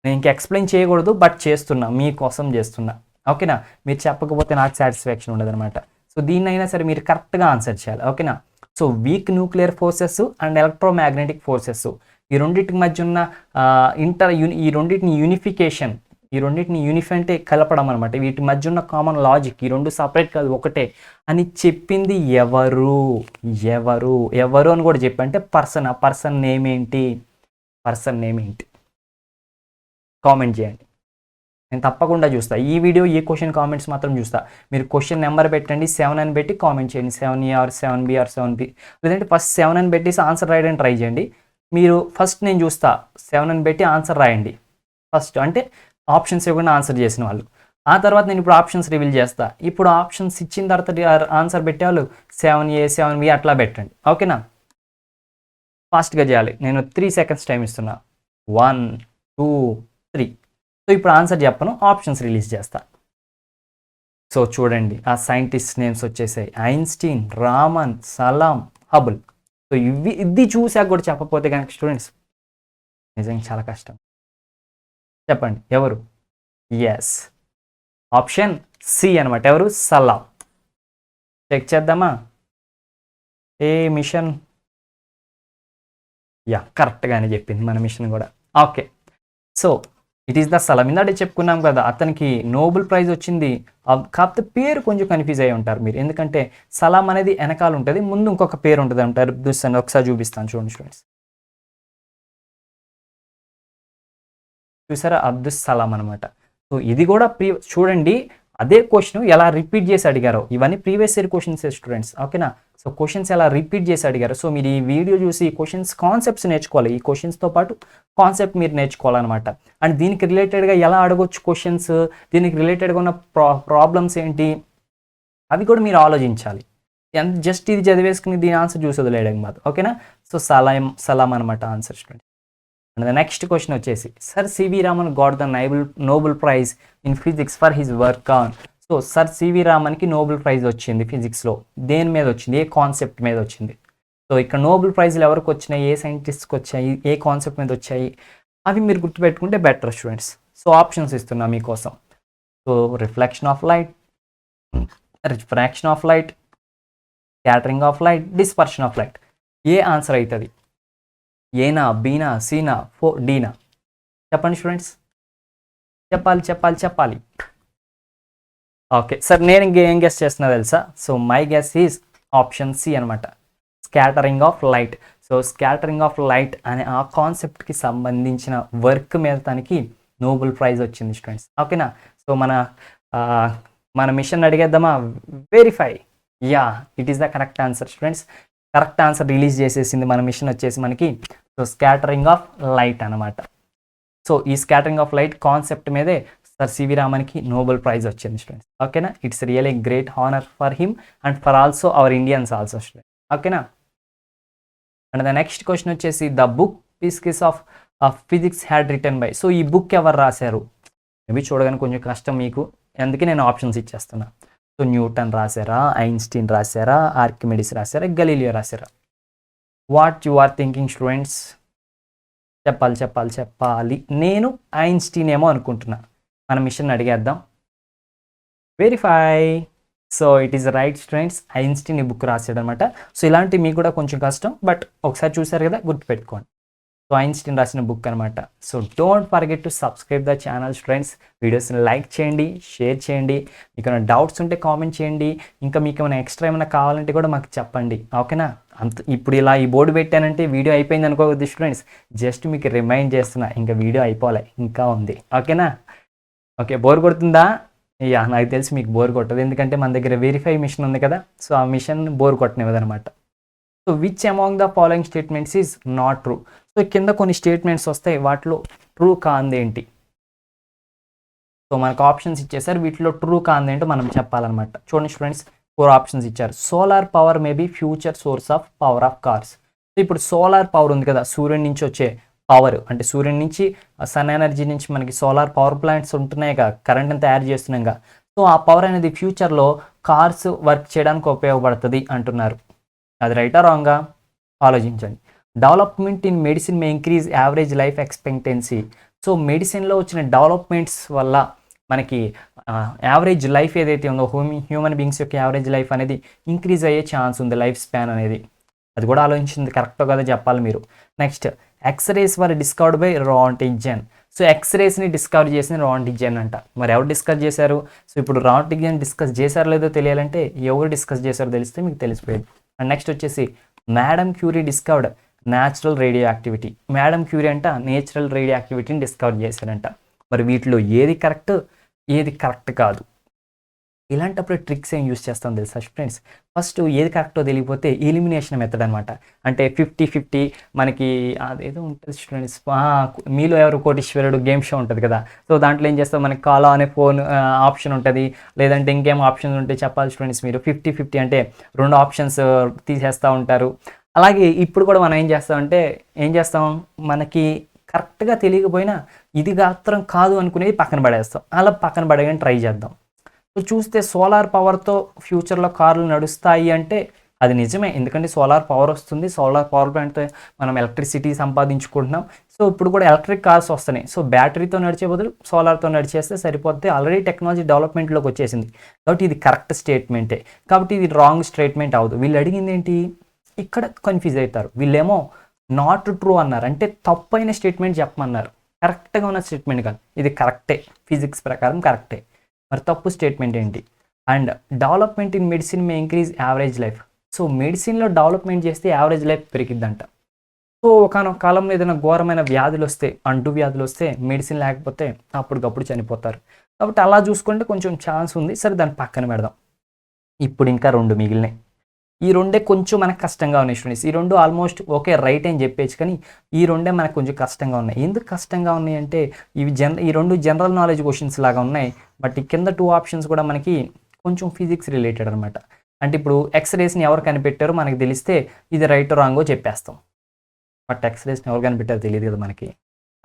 నేను ఇంక ఎక్స్ప్లెయిన్ చేయకూడదు, బట్ చేస్తున్నా, మీకోసం చేస్తున్నా. ఓకేనా, మీరు చెప్పకపోతే నాకు సాటిస్ఫాక్షన్ ఉండదన్నమాట. సో దీన్నైనా సరే మీరు కరెక్ట్గా ఆన్సర్ చేయాలి. ఓకేనా. So weak nuclear forces and electromagnetic forces, ఈ రెండింటికి మధ్య ఉన్న ఈ రెండింటిని యూనిఫికేషన్, ఈ రెండింటిని అంటే కలపడం అనమాట. వీటి మధ్య ఉన్న కామన్ లాజిక్, ఈ రెండు సపరేట్ కాదు ఒకటే అని చెప్పింది ఎవరు అని కూడా చెప్పి, అంటే పర్సన్ నేమ్ ఏంటి కామెంట్ చేయండి. నేను తప్పకుండా చూస్తా ఈ వీడియో, ఈ క్వశ్చన్ కామెంట్స్ మాత్రం చూస్తా. మీరు క్వశ్చన్ నెంబర్ పెట్టండి, 7 అని పెట్టి కామెంట్ చేయండి. 7A are 7B are 7B, లేదంటే ఫస్ట్ 7 అని పెట్టేసి ఆన్సర్ రాయడానికి ట్రై చేయండి. మీరు ఫస్ట్ నేను చూస్తా, 7 అని పెట్టి ఆన్సర్ రాయండి ఫస్ట్, అంటే ఆప్షన్స్ ఇవ్వకుండా ఆన్సర్ చేసిన వాళ్ళు. ఆ తర్వాత నేను ఇప్పుడు ఆప్షన్స్ రివీల్ చేస్తా. ఇప్పుడు ఆప్షన్స్ ఇచ్చిన తర్వాత ఆన్సర్ పెట్టేవాళ్ళు 7A 7B అట్లా పెట్టండి. ఓకేనా, ఫాస్ట్గా చేయాలి. నేను 3 seconds టైం ఇస్తున్నా. 1 2 3. సో ఇప్పుడు ఆన్సర్ చెప్పను, ఆప్షన్స్ రిలీజ్ చేస్తా. సో చూడండి, ఆ సైంటిస్ట్ నేమ్స్ వచ్చేసాయి, ఐన్స్టీన్, రామన్, సలాం, హబుల్. సో ఇది చూసాక కూడా చెప్పకపోతే కనుక స్టూడెంట్స్ నిజంగా చాలా కష్టం. చెప్పండి ఎవరు? ఎస్, ఆప్షన్ సి అనమాట. ఎవరు? సలాం. చెక్ చేద్దామా ఏ మిషన్? యా, కరెక్ట్గానే చెప్పింది మన మిషన్ కూడా. Okay, so it is the Salam. ఇందాక చెప్పుకున్నాం కదా, అతనికి నోబెల్ ప్రైజ్ వచ్చింది. కాకపోతే పేరు కొంచెం కన్ఫ్యూజ్ అయ్యి ఉంటారు మీరు, ఎందుకంటే సలాం అనేది వెనకాల ఉంటుంది, ముందు ఇంకొక పేరు ఉంటుంది అంటారు. చూస్తాను, ఒకసారి చూపిస్తాను చూడండి స్టూడెంట్స్. చూసారా, అబ్దుల్ సలాం అనమాట. సో ఇది కూడా చూడండి, అదే క్వశ్చన్ ఎలా రిపీట్ చేసి అడిగారో, ఇవన్నీ ప్రీవియస్ ఇయర్ క్వశ్చన్స్ స్టూడెంట్స్, ఓకేనా. సో క్వశ్చన్స్ ఎలా రిపీట్ చేసి అడిగారు. సో మీరు ఈ వీడియో చూసి ఈ క్వశ్చన్స్ కాన్సెప్ట్స్ నేర్చుకోవాలి, ఈ క్వశ్చన్స్తో పాటు కాన్సెప్ట్ మీరు నేర్చుకోవాలన్నమాట. అండ్ దీనికి రిలేటెడ్గా ఎలా అడగొచ్చు క్వశ్చన్స్, దీనికి రిలేటెడ్గా ఉన్న ప్రాబ్లమ్స్ ఏంటి, అవి కూడా మీరు ఆలోచించాలి. జస్ట్ ఇది చదివేసుకుని దీని ఆన్సర్ చూసి వదిలేయడం కాదు, ఓకేనా. సో సలాం అనమాట answer student. And the next question వచ్చేసి, sir C V Raman got the Nobel prize in physics for his work on. So sir C V రామన్కి నోబెల్ ప్రైజ్ వచ్చింది ఫిజిక్స్లో. దేని మీద వచ్చింది, ఏ కాన్సెప్ట్ మీద వచ్చింది. సో ఇక్కడ నోబెల్ ప్రైజ్లు ఎవరికి వచ్చినాయి, ఏ సైంటిస్ట్కి వచ్చాయి, ఏ కాన్సెప్ట్ మీద వచ్చాయి, అవి మీరు గుర్తుపెట్టుకుంటే బెటర్ స్టూడెంట్స్. సో ఆప్షన్స్ ఇస్తున్నా మీకోసం. So reflection of light, refraction of light, scattering of light, dispersion of light. A answer అవుతుంది, ఏనా, బీనా, సీనా, డీనా? చెప్పండి స్టూడెంట్స్, చెప్పాలి. ఓకే సార్, నేను ఏం గెస్ చేస్తున్నా తెలుసా. So my guess is option C అనమాట, scattering of light. So scattering of light అనే ఆ కాన్సెప్ట్కి సంబంధించిన వర్క్ మీద తనకి నోబెల్ ప్రైజ్ వచ్చింది స్టూడెంట్స్, ఓకేనా. సో మన మిషన్ అడిగేద్దామా, verify. Yeah, it is the correct answer students. Correct answer release చేసేసింది మన మిషన్ వచ్చేసి మనకి. సో స్కాటరింగ్ ఆఫ్ లైట్ అనమాట. సో ఈ స్కాటరింగ్ ఆఫ్ లైట్ కాన్సెప్ట్ మీదే సర్ సివి రామన్కి నోబెల్ ప్రైజ్ వచ్చింది స్టూడెంట్స్, ఓకేనా. It's really great honour for him and for also our Indians also student, ఓకేనా. అండ్ ద నెక్స్ట్ క్వశ్చన్ వచ్చేసి, the book pieces of physics had return by. So ఈ బుక్ ఎవరు రాశారు, మేబీ చూడగానే కొంచెం కష్టం మీకు, అందుకే నేను ఆప్షన్స్ ఇచ్చేస్తున్నా. సో న్యూటన్ రాశారా, ఐన్స్టీన్ రాశారా, ఆర్కిమిడిస్ రాశారా, గలీలియో రాశారా? What you are thinking students? చెప్పాలి. నేను ఐన్స్టీన్ ఏమో అనుకుంటున్నా. మన మిషన్ అడిగేద్దాం, verify. So it is right students, Einstein ఈ బుక్ రాశాడు అనమాట. సో ఇలాంటి మీకు కూడా కొంచెం కష్టం, బట్ ఒకసారి చూసారు కదా, గుర్తుపెట్టుకోండి. సో ఐన్స్టీన్ రాసిన బుక్ అనమాట. So don't forget to subscribe the channel students. వీడియోస్ని లైక్ చేయండి, షేర్ చేయండి. మీకు ఏమైనా డౌట్స్ ఉంటే కామెంట్ చేయండి. ఇంకా మీకు ఏమైనా ఎక్స్ట్రా ఏమైనా కావాలంటే కూడా మాకు చెప్పండి, ఓకేనా. ఇప్పుడు ఇలా ఈ బోర్డు పెట్టానంటే వీడియో అయిపోయింది అనుకోవద్దు స్టూడెంట్స్, జస్ట్ మీకు రిమైండ్ చేస్తున్నా, ఇంకా వీడియో అయిపోలే, ఇంకా ఉంది, ఓకేనా. ఓకే, బోర్ కొడుతుందా? యా, నాకు తెలిసి మీకు బోర్ కొట్టదు, ఎందుకంటే మన దగ్గర వెరిఫై మిషన్ ఉంది కదా. సో ఆ మిషన్ బోర్ కొట్టనివ్వదనమాట. So which among the following statements is not true. So కింద కొన్ని స్టేట్మెంట్స్ వస్తాయి, వాటిలో ట్రూ కాందేంటి. సో మనకు ఆప్షన్స్ ఇచ్చేసారు, వీటిలో ట్రూ కాందేంటో మనం చెప్పాలన్నమాట. చూడండి స్టూడెంట్స్, 4 ఆప్షన్స్ ఇచ్చారు. Solar power may be future source of power of cars. So ఇప్పుడు సోలార్ పవర్ ఉంది కదా, సూర్యుడి నుంచి వచ్చే పవర్, అంటే సూర్యుడి నుంచి సన్ ఎనర్జీ నుంచి మనకి సోలార్ పవర్ ప్లాంట్స్ ఉంటున్నాయి కదా, కరెంట్ని తయారు చేస్తున్నాం కదా. సో ఆ పవర్ అనేది ఫ్యూచర్లో కార్స్ వర్క్ చేయడానికి ఉపయోగపడుతుంది అంటున్నారు. అది రైటా రాంగా ఆలోచించండి. Development in medicine may increase average life expectancy. So మెడిసిన్లో వచ్చిన డెవలప్మెంట్స్ వల్ల మనకి యావరేజ్ లైఫ్ ఏదైతే ఉందో, హ్యూమన్ బీయింగ్స్ యొక్క యావరేజ్ లైఫ్ అనేది ఇంక్రీజ్ అయ్యే ఛాన్స్ ఉంది, లైఫ్ స్పాన్ అనేది. అది కూడా ఆలోచించింది కరెక్టో కదా చెప్పాలి మీరు. Next, X-rays were discovered by Roentgen. So ఎక్స్రేస్ని డిస్కవర్ చేసిన రాంటిగ్జన్ అంట. మరి ఎవరు డిస్కస్ చేశారు? సో ఇప్పుడు రాంటిగ్జన్ డిస్కస్ చేశారో లేదో తెలియాలంటే ఎవరు డిస్కస్ చేశారో తెలిస్తే మీకు తెలిసిపోయేది. అండ్ నెక్స్ట్ వచ్చేసి, madam Curie discovered natural radio activity. Madam Curie అంట నేచురల్ రేడియో యాక్టివిటీని డిస్కవర్ చేశారంట. మరి వీటిలో ఏది కరెక్ట్ కాదు? ఇలాంటప్పుడు ట్రిక్స్ ఏం యూస్ చేస్తాం తెలుసా ఫ్రెండ్స్? ఫస్ట్ ఏది కరెక్టో తెలియకపోతే ఎలిమినేషన్ మెథడ్ అనమాట. అంటే 50-50 మనకి అదేదో ఉంటుంది స్టూడెంట్స్, మీలో ఎవరు కోటీశ్వరుడు గేమ్ షో ఉంటుంది కదా. సో దాంట్లో ఏం చేస్తాం, మనకి కాల్ అనే ఫోన్ ఆప్షన్ ఉంటుంది, లేదంటే ఇంకేం ఆప్షన్స్ ఉంటే చెప్పాలి స్టూడెంట్స్ మీరు. 50-50 అంటే 2 ఆప్షన్స్ తీసేస్తూ ఉంటారు. అలాగే ఇప్పుడు కూడా మనం ఏం చేస్తాం, మనకి కరెక్ట్గా తెలియకపోయినా ఇది మాత్రం కాదు అనుకునేది పక్కన పడేస్తాం. అలా పక్కన పడేయని ట్రై చేద్దాం. సో చూస్తే సోలార్ పవర్తో ఫ్యూచర్లో కార్లు నడుస్తాయి అంటే అది నిజమే, ఎందుకంటే సోలార్ పవర్ వస్తుంది, సోలార్ పవర్ ప్లాంట్తో మనం ఎలక్ట్రిసిటీ సంపాదించుకుంటున్నాం. సో ఇప్పుడు కూడా ఎలక్ట్రిక్ కార్స్ వస్తున్నాయి. సో బ్యాటరీతో నడిచే బదులు సోలార్తో నడిచేస్తే సరిపోతే, ఆల్రెడీ టెక్నాలజీ డెవలప్మెంట్లోకి వచ్చేసింది. కాబట్టి ఇది కరెక్ట్ స్టేట్మెంటే, కాబట్టి ఇది రాంగ్ స్టేట్మెంట్ అవ్వదు. వీళ్ళు అడిగింది ఏంటి, ఇక్కడ కన్ఫ్యూజ్ అవుతారు. వీళ్ళేమో నాట్ ట్రూ అన్నారు, అంటే తప్పైన స్టేట్మెంట్ చెప్పమన్నారు. కరెక్ట్గా ఉన్న స్టేట్మెంట్ కాదు, ఇది కరెక్టే, ఫిజిక్స్ ప్రకారం కరెక్టే. మరి తప్పు స్టేట్మెంట్ ఏంటి? And development in medicine may increase average life. So మెడిసిన్లో డెవలప్మెంట్ చేస్తే యావరేజ్ లైఫ్ పెరిగిద్దంట. సో ఒకనొక కాలంలో ఏదైనా ఘోరమైన వ్యాధులు వస్తే, అంటు వ్యాధులు వస్తే మెడిసిన్ లేకపోతే అప్పటికప్పుడు చనిపోతారు. కాబట్టి అలా చూసుకుంటే కొంచెం ఛాన్స్ ఉంది. సరే దాన్ని పక్కన పెడదాం. ఇప్పుడు ఇంకా 2 మిగిలినాయి. ఈ రెండే కొంచెం మనకు కష్టంగా ఉన్నాయి స్టూడెంట్స్. ఈ 2 ఆల్మోస్ట్ ఓకే రైట్ అని చెప్పేయచ్చు. కానీ ఈ రెండే మనకు కొంచెం కష్టంగా ఉన్నాయి. ఎందుకు కష్టంగా ఉన్నాయి అంటే ఈ 2 జనరల్ నాలెడ్జ్ క్వశ్చన్స్ లాగా ఉన్నాయి. బట్ ఈ కింద 2 ఆప్షన్స్ కూడా మనకి కొంచెం ఫిజిక్స్ రిలేటెడ్ అనమాట. అంటే ఇప్పుడు ఎక్స్రేస్ని ఎవరు కనిపెట్టారో మనకి తెలిస్తే ఇది రైట్ రాంగో చెప్పేస్తాం. బట్ ఎక్స్రేస్ని ఎవరు కనిపెట్టారో తెలియదు కదా మనకి.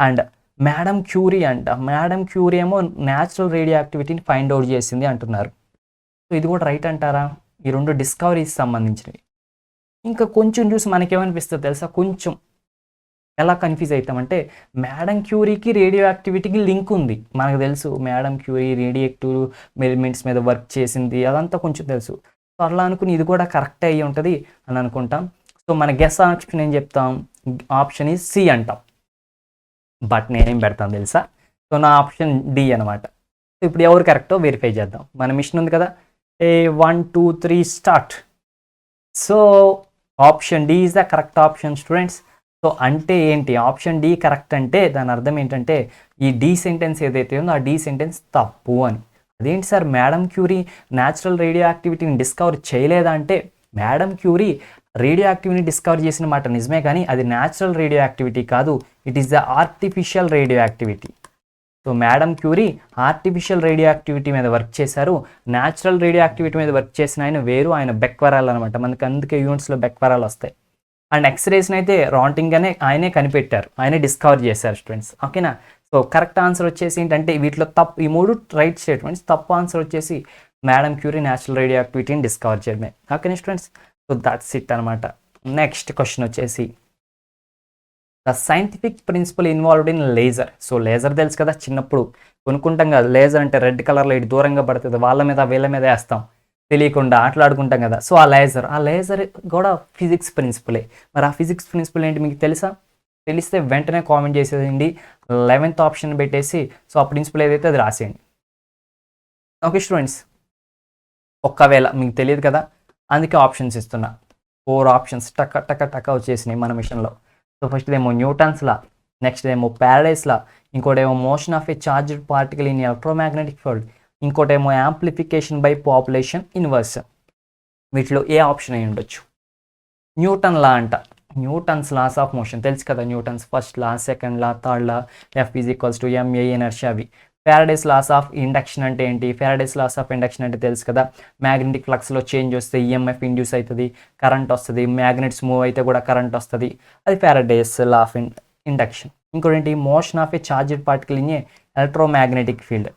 అండ్ మేడం క్యూరీ అంట. మేడం క్యూరీ ఏమో న్యాచురల్ రేడియో యాక్టివిటీని ఫైండ్ అవుట్ చేసింది అంటున్నారు. సో ఇది కూడా రైట్ అంటారా? ఈ 2 డిస్కవరీస్ సంబంధించినవి. ఇంకా కొంచెం చూసి మనకేమనిపిస్తుంది తెలుసా? కొంచెం ఎలా కన్ఫ్యూజ్ అవుతామంటే మేడం క్యూరీకి రేడియో యాక్టివిటీకి లింక్ ఉంది. మనకు తెలుసు madam Curie radio active elements మీద వర్క్ చేసింది, అదంతా కొంచెం తెలుసు. సో అట్లా అనుకుని ఇది కూడా కరెక్ట్ అయ్యి ఉంటుంది అని అనుకుంటాం. సో మన గెస్ ఆప్షన్ ఏం చెప్తాం? ఆప్షన్ ఈజ్ సి అంటాం. బట్ నేనేం పెడతాను తెలుసా? సో నా ఆప్షన్ డి అనమాట. సో ఇప్పుడు ఎవరు కరెక్టో వెరిఫై చేద్దాం. మన మిషన్ ఉంది కదా, 1 2 3 start. So option D is the correct option students. So అంటే ఏంటి? ఆప్షన్ డి కరెక్ట్ అంటే దాని అర్థం ఏంటంటే ఈ డి సెంటెన్స్ ఏదైతే ఉందో ఆ డి సెంటెన్స్ తప్పు అని. అదేంటి సార్ మేడం క్యూరీ న్యాచురల్ రేడియో యాక్టివిటీని డిస్కవర్ చేయలేదా అంటే, మేడం క్యూరీ రేడియో యాక్టివిటీని డిస్కవర్ చేసిన మాట నిజమే, కానీ అది న్యాచురల్ రేడియో యాక్టివిటీ కాదు, it is the artificial radioactivity. So madam Curie artificial radioactivity మీద వర్క్ చేశారు. న్యాచురల్ రేడియో యాక్టివిటీ మీద వర్క్ చేసిన ఆయన వేరు, ఆయన బెక్వెరెల్ అనమాట. మనకి అందుకే యూనిట్స్లో బెక్వెరెల్ వస్తాయి. అండ్ ఎక్స్రేస్ని అయితే రాంటింగ్ అనే ఆయనే కనిపెట్టారు, ఆయనే డిస్కవర్ చేశారు స్టూడెంట్స్. ఓకేనా? సో కరెక్ట్ ఆన్సర్ వచ్చేసి ఏంటంటే వీటిలో తప్పు, ఈ 3 రైట్ స్టేట్మెంట్స్. తప్పు ఆన్సర్ వచ్చేసి మేడం క్యూరీ న్యాచురల్ రేడియో యాక్టివిటీని డిస్కవర్ చేయడమే. ఓకేనా స్టూడెంట్స్? సో దట్స్ ఇట్ అనమాట. నెక్స్ట్ క్వశ్చన్ వచ్చేసి the scientific principle involved in laser. So laser తెలుసు కదా, చిన్నప్పుడు కొనుక్కుంటాం కదా లేజర్ అంటే రెడ్ కలర్ లైట్ దూరంగా పడుతుంది, వాళ్ళ మీద వీళ్ళ మీద వేస్తాం తెలియకుండా ఆటలాడుకుంటాం కదా. సో ఆ లేజర్ కూడా ఫిజిక్స్ ప్రిన్సిపలే. మరి ఆ ఫిజిక్స్ ప్రిన్సిపల్ ఏంటి మీకు తెలుసా? తెలిస్తే వెంటనే కామెంట్ చేసేయండి. 11th ఆప్షన్ పెట్టేసి సో ఆ ప్రిన్సిపల్ ఏదైతే అది రాసేయండి. ఓకే స్టూడెంట్స్, ఒక్కవేళ మీకు తెలియదు కదా అందుకే ఆప్షన్స్ ఇస్తున్నా. 4 ఆప్షన్స్ టక్క టక్క టక్క వచ్చేసినాయి మన మిషన్లో. సో ఫస్ట్ ఏమో న్యూటన్స్ లా, నెక్స్ట్ ఏమో ప్యారడైస్ లా, ఇంకోటేమో motion of a charged particle in electromagnetic field, ఇంకోటేమో యాంప్లిఫికేషన్ బై పాపులేషన్ ఇన్వర్స్. వీటిలో ఏ ఆప్షన్ అయి ఉండొచ్చు? న్యూటన్ లా అంట. న్యూటన్స్ లాస్ ఆఫ్ మోషన్ తెలుసు కదా, Newton's first law, second law, third law, F = ma inertia అవి. ఫ్యారడేస్ లాస్ ఆఫ్ ఇండక్షన్ అంటే ఏంటి? ఫ్యారడేస్ లాస్ ఆఫ్ ఇండక్షన్ అంటే తెలుసు కదా, మ్యాగ్నెటిక్ ఫ్లక్స్లో చేంజ్ వస్తే EMF ఇండ్యూస్ అవుతుంది, కరెంట్ వస్తుంది, మ్యాగ్నెట్స్ మూవ్ అయితే కూడా కరెంట్ వస్తుంది, అది ఫ్యారడేస్ లా ఆఫ్ ఇండక్షన్. ఇంకోటి motion of a charged particle in a electromagnetic field.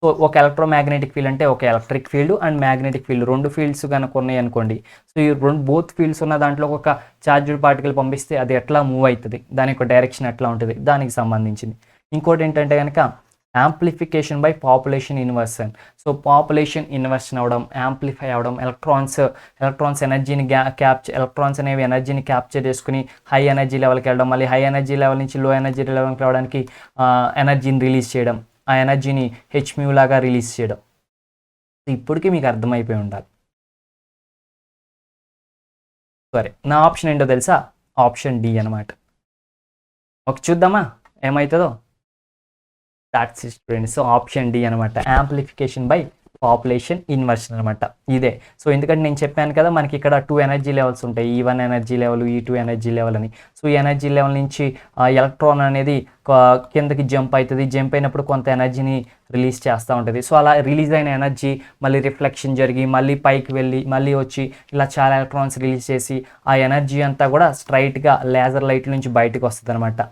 So ఒక ఎలక్ట్రోమాగ్నెటిక్ ఫీల్డ్ అంటే ఒక electric field and magnetic field, 2 fields కనుక ఉన్నాయి అనుకోండి. సో ఈ బోత్ ఫీల్డ్స్ ఉన్న దాంట్లో ఒక చార్జ్డ్ పార్టికల్ పంపిస్తే అది ఎట్లా మూవ్ అవుతుంది, దాని యొక్క డైరెక్షన్ ఎట్లా ఉంటుంది, దానికి సంబంధించింది. ఇంకోటి ఏంటంటే కనుక amplification by population inversion. So population inversion అవ్వడం, యాంప్లిఫై అవ్వడం, ఎలక్ట్రాన్స్ ఎనర్జీని ఎలక్ట్రాన్స్ అనేవి ఎనర్జీని క్యాప్చర్ చేసుకుని హై ఎనర్జీ లెవెల్కి వెళ్ళడం, మళ్ళీ హై ఎనర్జీ లెవెల్ నుంచి లో ఎనర్జీ లెవెల్కి రావడానికి ఎనర్జీని రిలీజ్ చేయడం, ఆ ఎనర్జీని hν లాగా రిలీజ్ చేయడం. ఇప్పటికీ మీకు అర్థమైపోయి ఉండాలి. సరే, నా ఆప్షన్ ఏంటో తెలుసా? ఆప్షన్ డి అనమాట. ఒక చూద్దామా ఏమవుతుందో. That's it friends. So option D అనమాట, యాంప్లిఫికేషన్ బై పాపులేషన్ ఇన్వర్షన్ అనమాట ఇదే. సో ఎందుకంటే నేను చెప్పాను కదా మనకి ఇక్కడ 2 ఎనర్జీ లెవెల్స్ ఉంటాయి, E1 energy level, E2 energy level అని. సో ఈ ఎనర్జీ లెవెల్ నుంచి ఎలక్ట్రాన్ అనేది కిందకి జంప్ అవుతుంది, జంప్ అయినప్పుడు కొంత ఎనర్జీని రిలీజ్ చేస్తూ ఉంటుంది. సో అలా రిలీజ్ అయిన ఎనర్జీ మళ్ళీ రిఫ్లెక్షన్ జరిగి మళ్ళీ పైకి వెళ్ళి మళ్ళీ వచ్చి ఇలా చాలా ఎలక్ట్రాన్స్ రిలీజ్ చేసి ఆ ఎనర్జీ అంతా కూడా స్ట్రైట్గా లేజర్ లైట్ నుంచి బయటకు వస్తుంది అనమాట.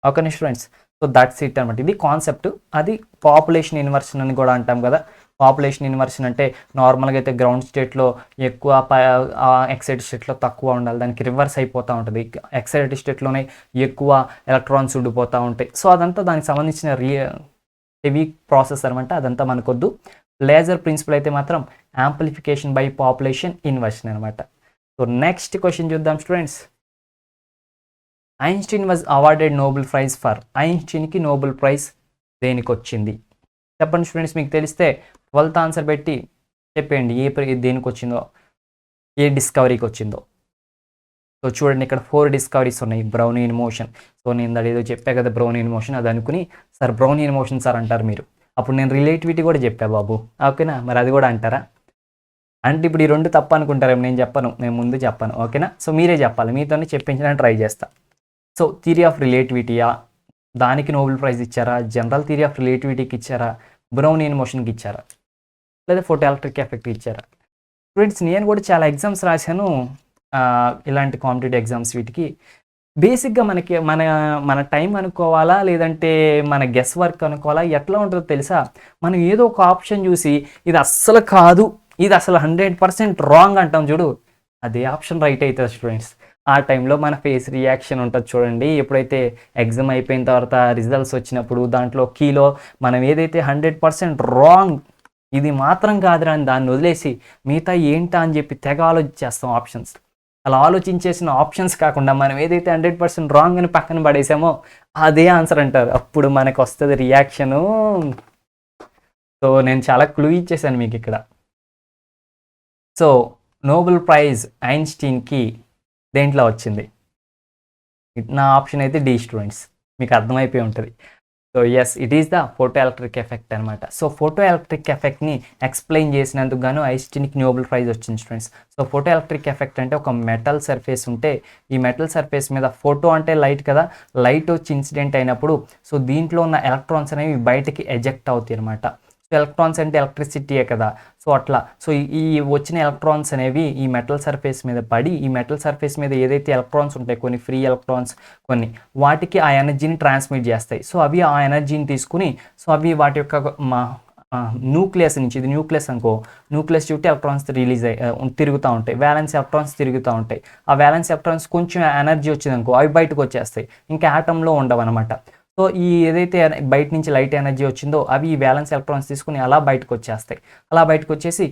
Okay students, so that's it అనమాట. ఇది కాన్సెప్ట్. అది పాపులేషన్ ఇన్వర్షన్ అని కూడా అంటాం కదా. పాపులేషన్ ఇన్వర్షన్ అంటే నార్మల్గా అయితే గ్రౌండ్ స్టేట్లో ఎక్కువ, ఎక్సైటెడ్ స్టేట్లో తక్కువ ఉండాలి, దానికి రివర్స్ అయిపోతూ ఉంటుంది. ఎక్సైటెడ్ స్టేట్లోనే ఎక్కువ ఎలక్ట్రాన్స్ ఉండిపోతూ ఉంటాయి. సో అదంతా దానికి సంబంధించిన హెవీ ప్రాసెస్ అనమాట, అదంతా మనకొద్దు. లేజర్ ప్రిన్సిపల్ అయితే మాత్రం యాంప్లిఫికేషన్ బై పాపులేషన్ ఇన్వర్షన్ అనమాట. సో నెక్స్ట్ క్వశ్చన్ చూద్దాం students. Einstein was awarded Nobel prize for. ఐన్స్టీన్కి నోబెల్ ప్రైజ్ దేనికి వచ్చింది చెప్పండి స్టూడెంట్స్. మీకు తెలిస్తే 12th ఆన్సర్ పెట్టి చెప్పేయండి దేనికి వచ్చిందో, ఏ డిస్కవరీకి వచ్చిందో. సో చూడండి ఇక్కడ 4 డిస్కవరీస్ ఉన్నాయి. Brownian motion. సో నేను ఏదో చెప్పా కదా బ్రౌనియన్ మోషన్, అది అనుకుని సార్ బ్రౌనియన్ మోషన్ సార్ అంటారు మీరు. అప్పుడు నేను రిలేటివిటీ కూడా చెప్పా బాబు, ఓకేనా? మరి అది కూడా అంటారా? అంటే ఇప్పుడు ఈ రెండు తప్పు అనుకుంటారేమో, నేను చెప్పను, నేను ముందు చెప్పను, ఓకేనా? సో మీరే చెప్పాలి, మీతోనే చెప్పించడానికి ట్రై చేస్తా. సో థియరీ ఆఫ్ రిలేటివిటీయా, దానికి నోబెల్ ప్రైజ్ ఇచ్చారా? జనరల్ థియరీ ఆఫ్ రిలేటివిటీకి ఇచ్చారా? బ్రౌనియన్ మోషన్కి ఇచ్చారా? లేదా ఫోటో ఎలక్ట్రిక్ ఎఫెక్ట్ ఇచ్చారా? స్టూడెంట్స్, నేను కూడా చాలా ఎగ్జామ్స్ రాశాను, ఇలాంటి కాంపిటేటివ్ ఎగ్జామ్స్. వీటికి బేసిక్గా మనకి మన మన టైం అనుకోవాలా, లేదంటే మన గెస్ వర్క్ అనుకోవాలా, ఎట్లా ఉంటుందో తెలుసా? మనం ఏదో ఒక ఆప్షన్ చూసి ఇది అస్సలు కాదు, ఇది అసలు 100% రాంగ్ అంటాం చూడు, అదే ఆప్షన్ రైట్ అవుతుంది స్టూడెంట్స్. ఆ టైంలో మన ఫేస్ రియాక్షన్ ఉంటుంది చూడండి. ఎప్పుడైతే ఎగ్జామ్ అయిపోయిన తర్వాత రిజల్ట్స్ వచ్చినప్పుడు దాంట్లో కీలో మనం ఏదైతే 100% రాంగ్, ఇది మాత్రం కాదురా అని దాన్ని వదిలేసి మిగతా ఏంటా అని చెప్పి తెగ ఆలోచించేస్తాం ఆప్షన్స్. అలా ఆలోచించేసిన ఆప్షన్స్ కాకుండా మనం ఏదైతే 100% రాంగ్ అని పక్కన పడేసామో అదే ఆన్సర్ అంటారు. అప్పుడు మనకు వస్తుంది రియాక్షను. సో నేను చాలా క్లూ ఇచ్చేసాను మీకు ఇక్కడ. సో నోబెల్ ప్రైజ్ ఐన్స్టీన్కి దేంట్లో వచ్చింది? నా ఆప్షన్ అయితే డి స్టూడెంట్స్, మీకు అర్థమైపోయి ఉంటుంది. So yes, it is the photoelectric effect అనమాట. సో ఫోటో ఎలక్ట్రిక్ ఎఫెక్ట్ని ఎక్స్ప్లెయిన్ చేసినందుకు గాను ఐన్స్టీన్కి నోబెల్ ప్రైజ్ వచ్చింది students. So photoelectric effect అంటే ఒక మెటల్ సర్ఫేస్ ఉంటే, ఈ మెటల్ సర్ఫేస్ మీద ఫోటో అంటే లైట్ కదా, లైట్ వచ్చి ఇన్సిడెంట్ అయినప్పుడు సో దీంట్లో ఉన్న ఎలక్ట్రాన్స్ అనేవి బయటకి ఎజెక్ట్ అవుతాయి అనమాట. సో ఎలక్ట్రాన్స్ అంటే ఎలక్ట్రిసిటీయే కదా, సో అట్లా. సో ఈ వచ్చిన ఎలక్ట్రాన్స్ అనేవి ఈ మెటల్ సర్ఫేస్ మీద పడి, ఈ మెటల్ సర్ఫేస్ మీద ఏదైతే ఎలక్ట్రాన్స్ ఉంటాయి, కొన్ని ఫ్రీ ఎలక్ట్రాన్స్, కొన్ని వాటికి ఆ ఎనర్జీని ట్రాన్స్మిట్ చేస్తాయి. సో అవి ఆ ఎనర్జీని తీసుకుని, సో అవి వాటి యొక్క న్యూక్లియస్ నుంచి, ఇది న్యూక్లియస్ అనుకో, న్యూక్లియస్ చుట్టూ ఎలక్ట్రాన్స్ రిలీజ్ తిరుగుతూ ఉంటాయి, వ్యాలెన్స్ ఎలక్ట్రాన్స్ తిరుగుతూ ఉంటాయి. ఆ వ్యాలెన్స్ ఎలక్ట్రాన్స్ కొంచెం ఎనర్జీ వచ్చింది అనుకో, అవి బయటకు వచ్చేస్తాయి, ఇంకా ఆటంలో ఉండవు అనమాట. సో ఈ ఏదైతే బయట నుంచి లైట్ ఎనర్జీ వచ్చిందో అవి ఈ వ్యాలెన్స్ ఎలక్ట్రాన్స్ తీసుకుని అలా బయటకు వచ్చేస్తాయి, అలా బయటకు వచ్చేసి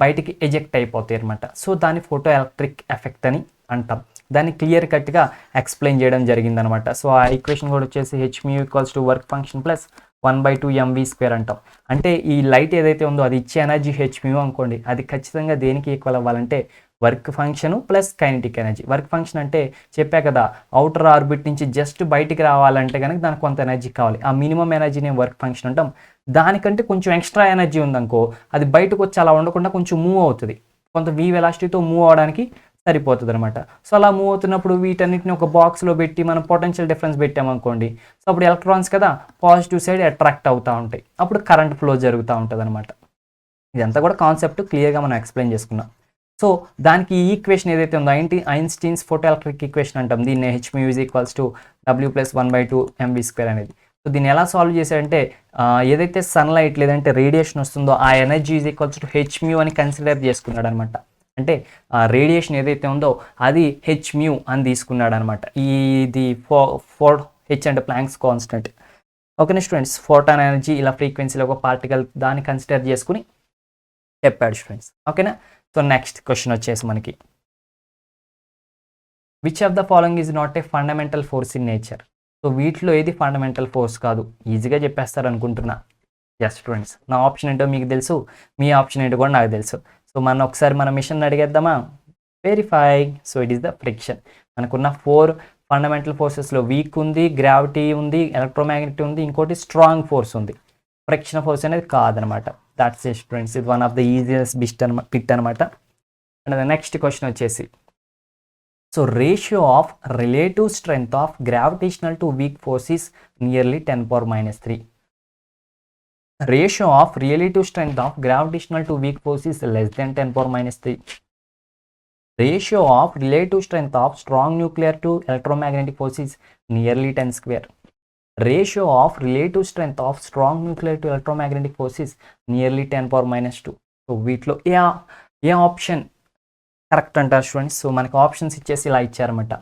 బయటికి ఎజెక్ట్ అయిపోతాయి అనమాట. సో దాన్ని ఫోటో ఎలక్ట్రిక్ ఎఫెక్ట్ అని అంటాం. దాన్ని క్లియర్ కట్గా ఎక్స్ప్లెయిన్ చేయడం జరిగిందనమాట. సో ఆ ఈక్వేషన్ కూడా వచ్చేసి h mu equals to work function plus 1/2 mv² అంటాం. అంటే ఈ లైట్ ఏదైతే ఉందో అది ఇచ్చే ఎనర్జీ హెచ్మ్యూ అనుకోండి, అది ఖచ్చితంగా దేనికి ఈక్వల్ అవ్వాలంటే work function plus kinetic energy. Work function అంటే చెప్పా కదా, అవుటర్ ఆర్బిట్ నుంచి జస్ట్ బయటికి రావాలంటే కనుక దానికి కొంత ఎనర్జీ కావాలి, ఆ మినిమం ఎనర్జీని వర్క్ ఫంక్షన్ అంటాం. దానికంటే కొంచెం ఎక్స్ట్రా ఎనర్జీ ఉందనుకో, అది బయటకు వచ్చి అలా ఉండకుండా కొంచెం మూవ్ అవుతుంది, కొంత v వెలాసిటీతో మూవ్ అవడానికి సరిపోతుంది అనమాట. సో అలా మూవ్ అవుతున్నప్పుడు వీటన్నిటిని ఒక బాక్స్లో పెట్టి మనం పొటెన్షియల్ డిఫరెన్స్ పెట్టామనుకోండి, సో అప్పుడు ఎలక్ట్రాన్స్ కదా పాజిటివ్ సైడ్ అట్రాక్ట్ అవుతూ ఉంటాయి, అప్పుడు కరెంట్ ఫ్లో జరుగుతూ ఉంటుంది అనమాట. ఇదంతా కూడా కాన్సెప్ట్ క్లియర్గా మనం ఎక్స్ప్లెయిన్ చేసుకున్నాం. సో దానికి ఈ ఈక్వేషన్ ఏదైతే ఉందో ఐన్స్టీన్స్ ఫోటో ఎలక్ట్రిక్ ఈక్వేషన్ అంటాం, దీన్ని హెచ్మ్యూ is equals to W + 1/2 mv² అనేది. సో దీన్ని ఎలా సాల్వ్ చేశారంటే, ఏదైతే సన్లైట్ లేదంటే రేడియేషన్ వస్తుందో ఆ ఎనర్జీ ఈజ్ ఈక్వల్స్ టు హెచ్మ్యూ అని కన్సిడర్ చేసుకున్నాడు అనమాట. అంటే రేడియేషన్ ఏదైతే ఉందో అది హెచ్మ్యూ అని తీసుకున్నాడు అనమాట. ఇది హెచ్ అంటే ప్లాంక్స్ కాన్స్టెంట్. ఓకేనా స్టూడెంట్స్, ఫోటాన్ ఎనర్జీ ఇలా ఫ్రీక్వెన్సీలో ఒక పార్టికల్ దాన్ని కన్సిడర్ చేసుకుని చెప్పాడు స్టూడెంట్స్. ఓకేనా. సో నెక్స్ట్ క్వశ్చన్ వచ్చేసి మనకి, which of the following is not a fundamental force in nature? So వీటిలో ఏది ఫండమెంటల్ ఫోర్స్ కాదు, ఈజీగా చెప్పేస్తారు అనుకుంటున్నా. ఎస్ స్టూడెంట్స్, నా ఆప్షన్ ఏంటో మీకు తెలుసు, మీ ఆప్షన్ ఏంటో కూడా నాకు తెలుసు. సో మనం ఒకసారి మన మిషన్ అడిగేద్దామా? Verify. So it is the friction. మనకున్న 4 ఫండమెంటల్ ఫోర్సెస్లో వీక్ ఉంది, గ్రావిటీ ఉంది, ఎలక్ట్రోమాగ్నెటిక్ ఉంది, ఇంకోటి స్ట్రాంగ్ ఫోర్స్ ఉంది. ఫ్రిక్షన్ ఫోర్స్ అనేది కాదనమాట. దాట్స్ ఇట్ స్టూడెంట్స్, ఇది one of the easiest bit అనమాట. అండ్ నెక్స్ట్ క్వశ్చన్ వచ్చేసి, so ratio of relative strength of gravitational to weak force is nearly 10⁻³ ratio of relative strength of gravitational to weak force is less than 10⁻³ ratio of relative strength of strong nuclear to electromagnetic force is nearly 10². Ratio of relative strength of strong nuclear to electromagnetic force is nearly 10⁻². So వీటిలో ఏ ఆప్షన్ కరెక్ట్ అంటారు స్టూడెంట్స్? సో మనకి ఆప్షన్స్ ఇచ్చేసి ఇలా ఇచ్చారన్నమాట.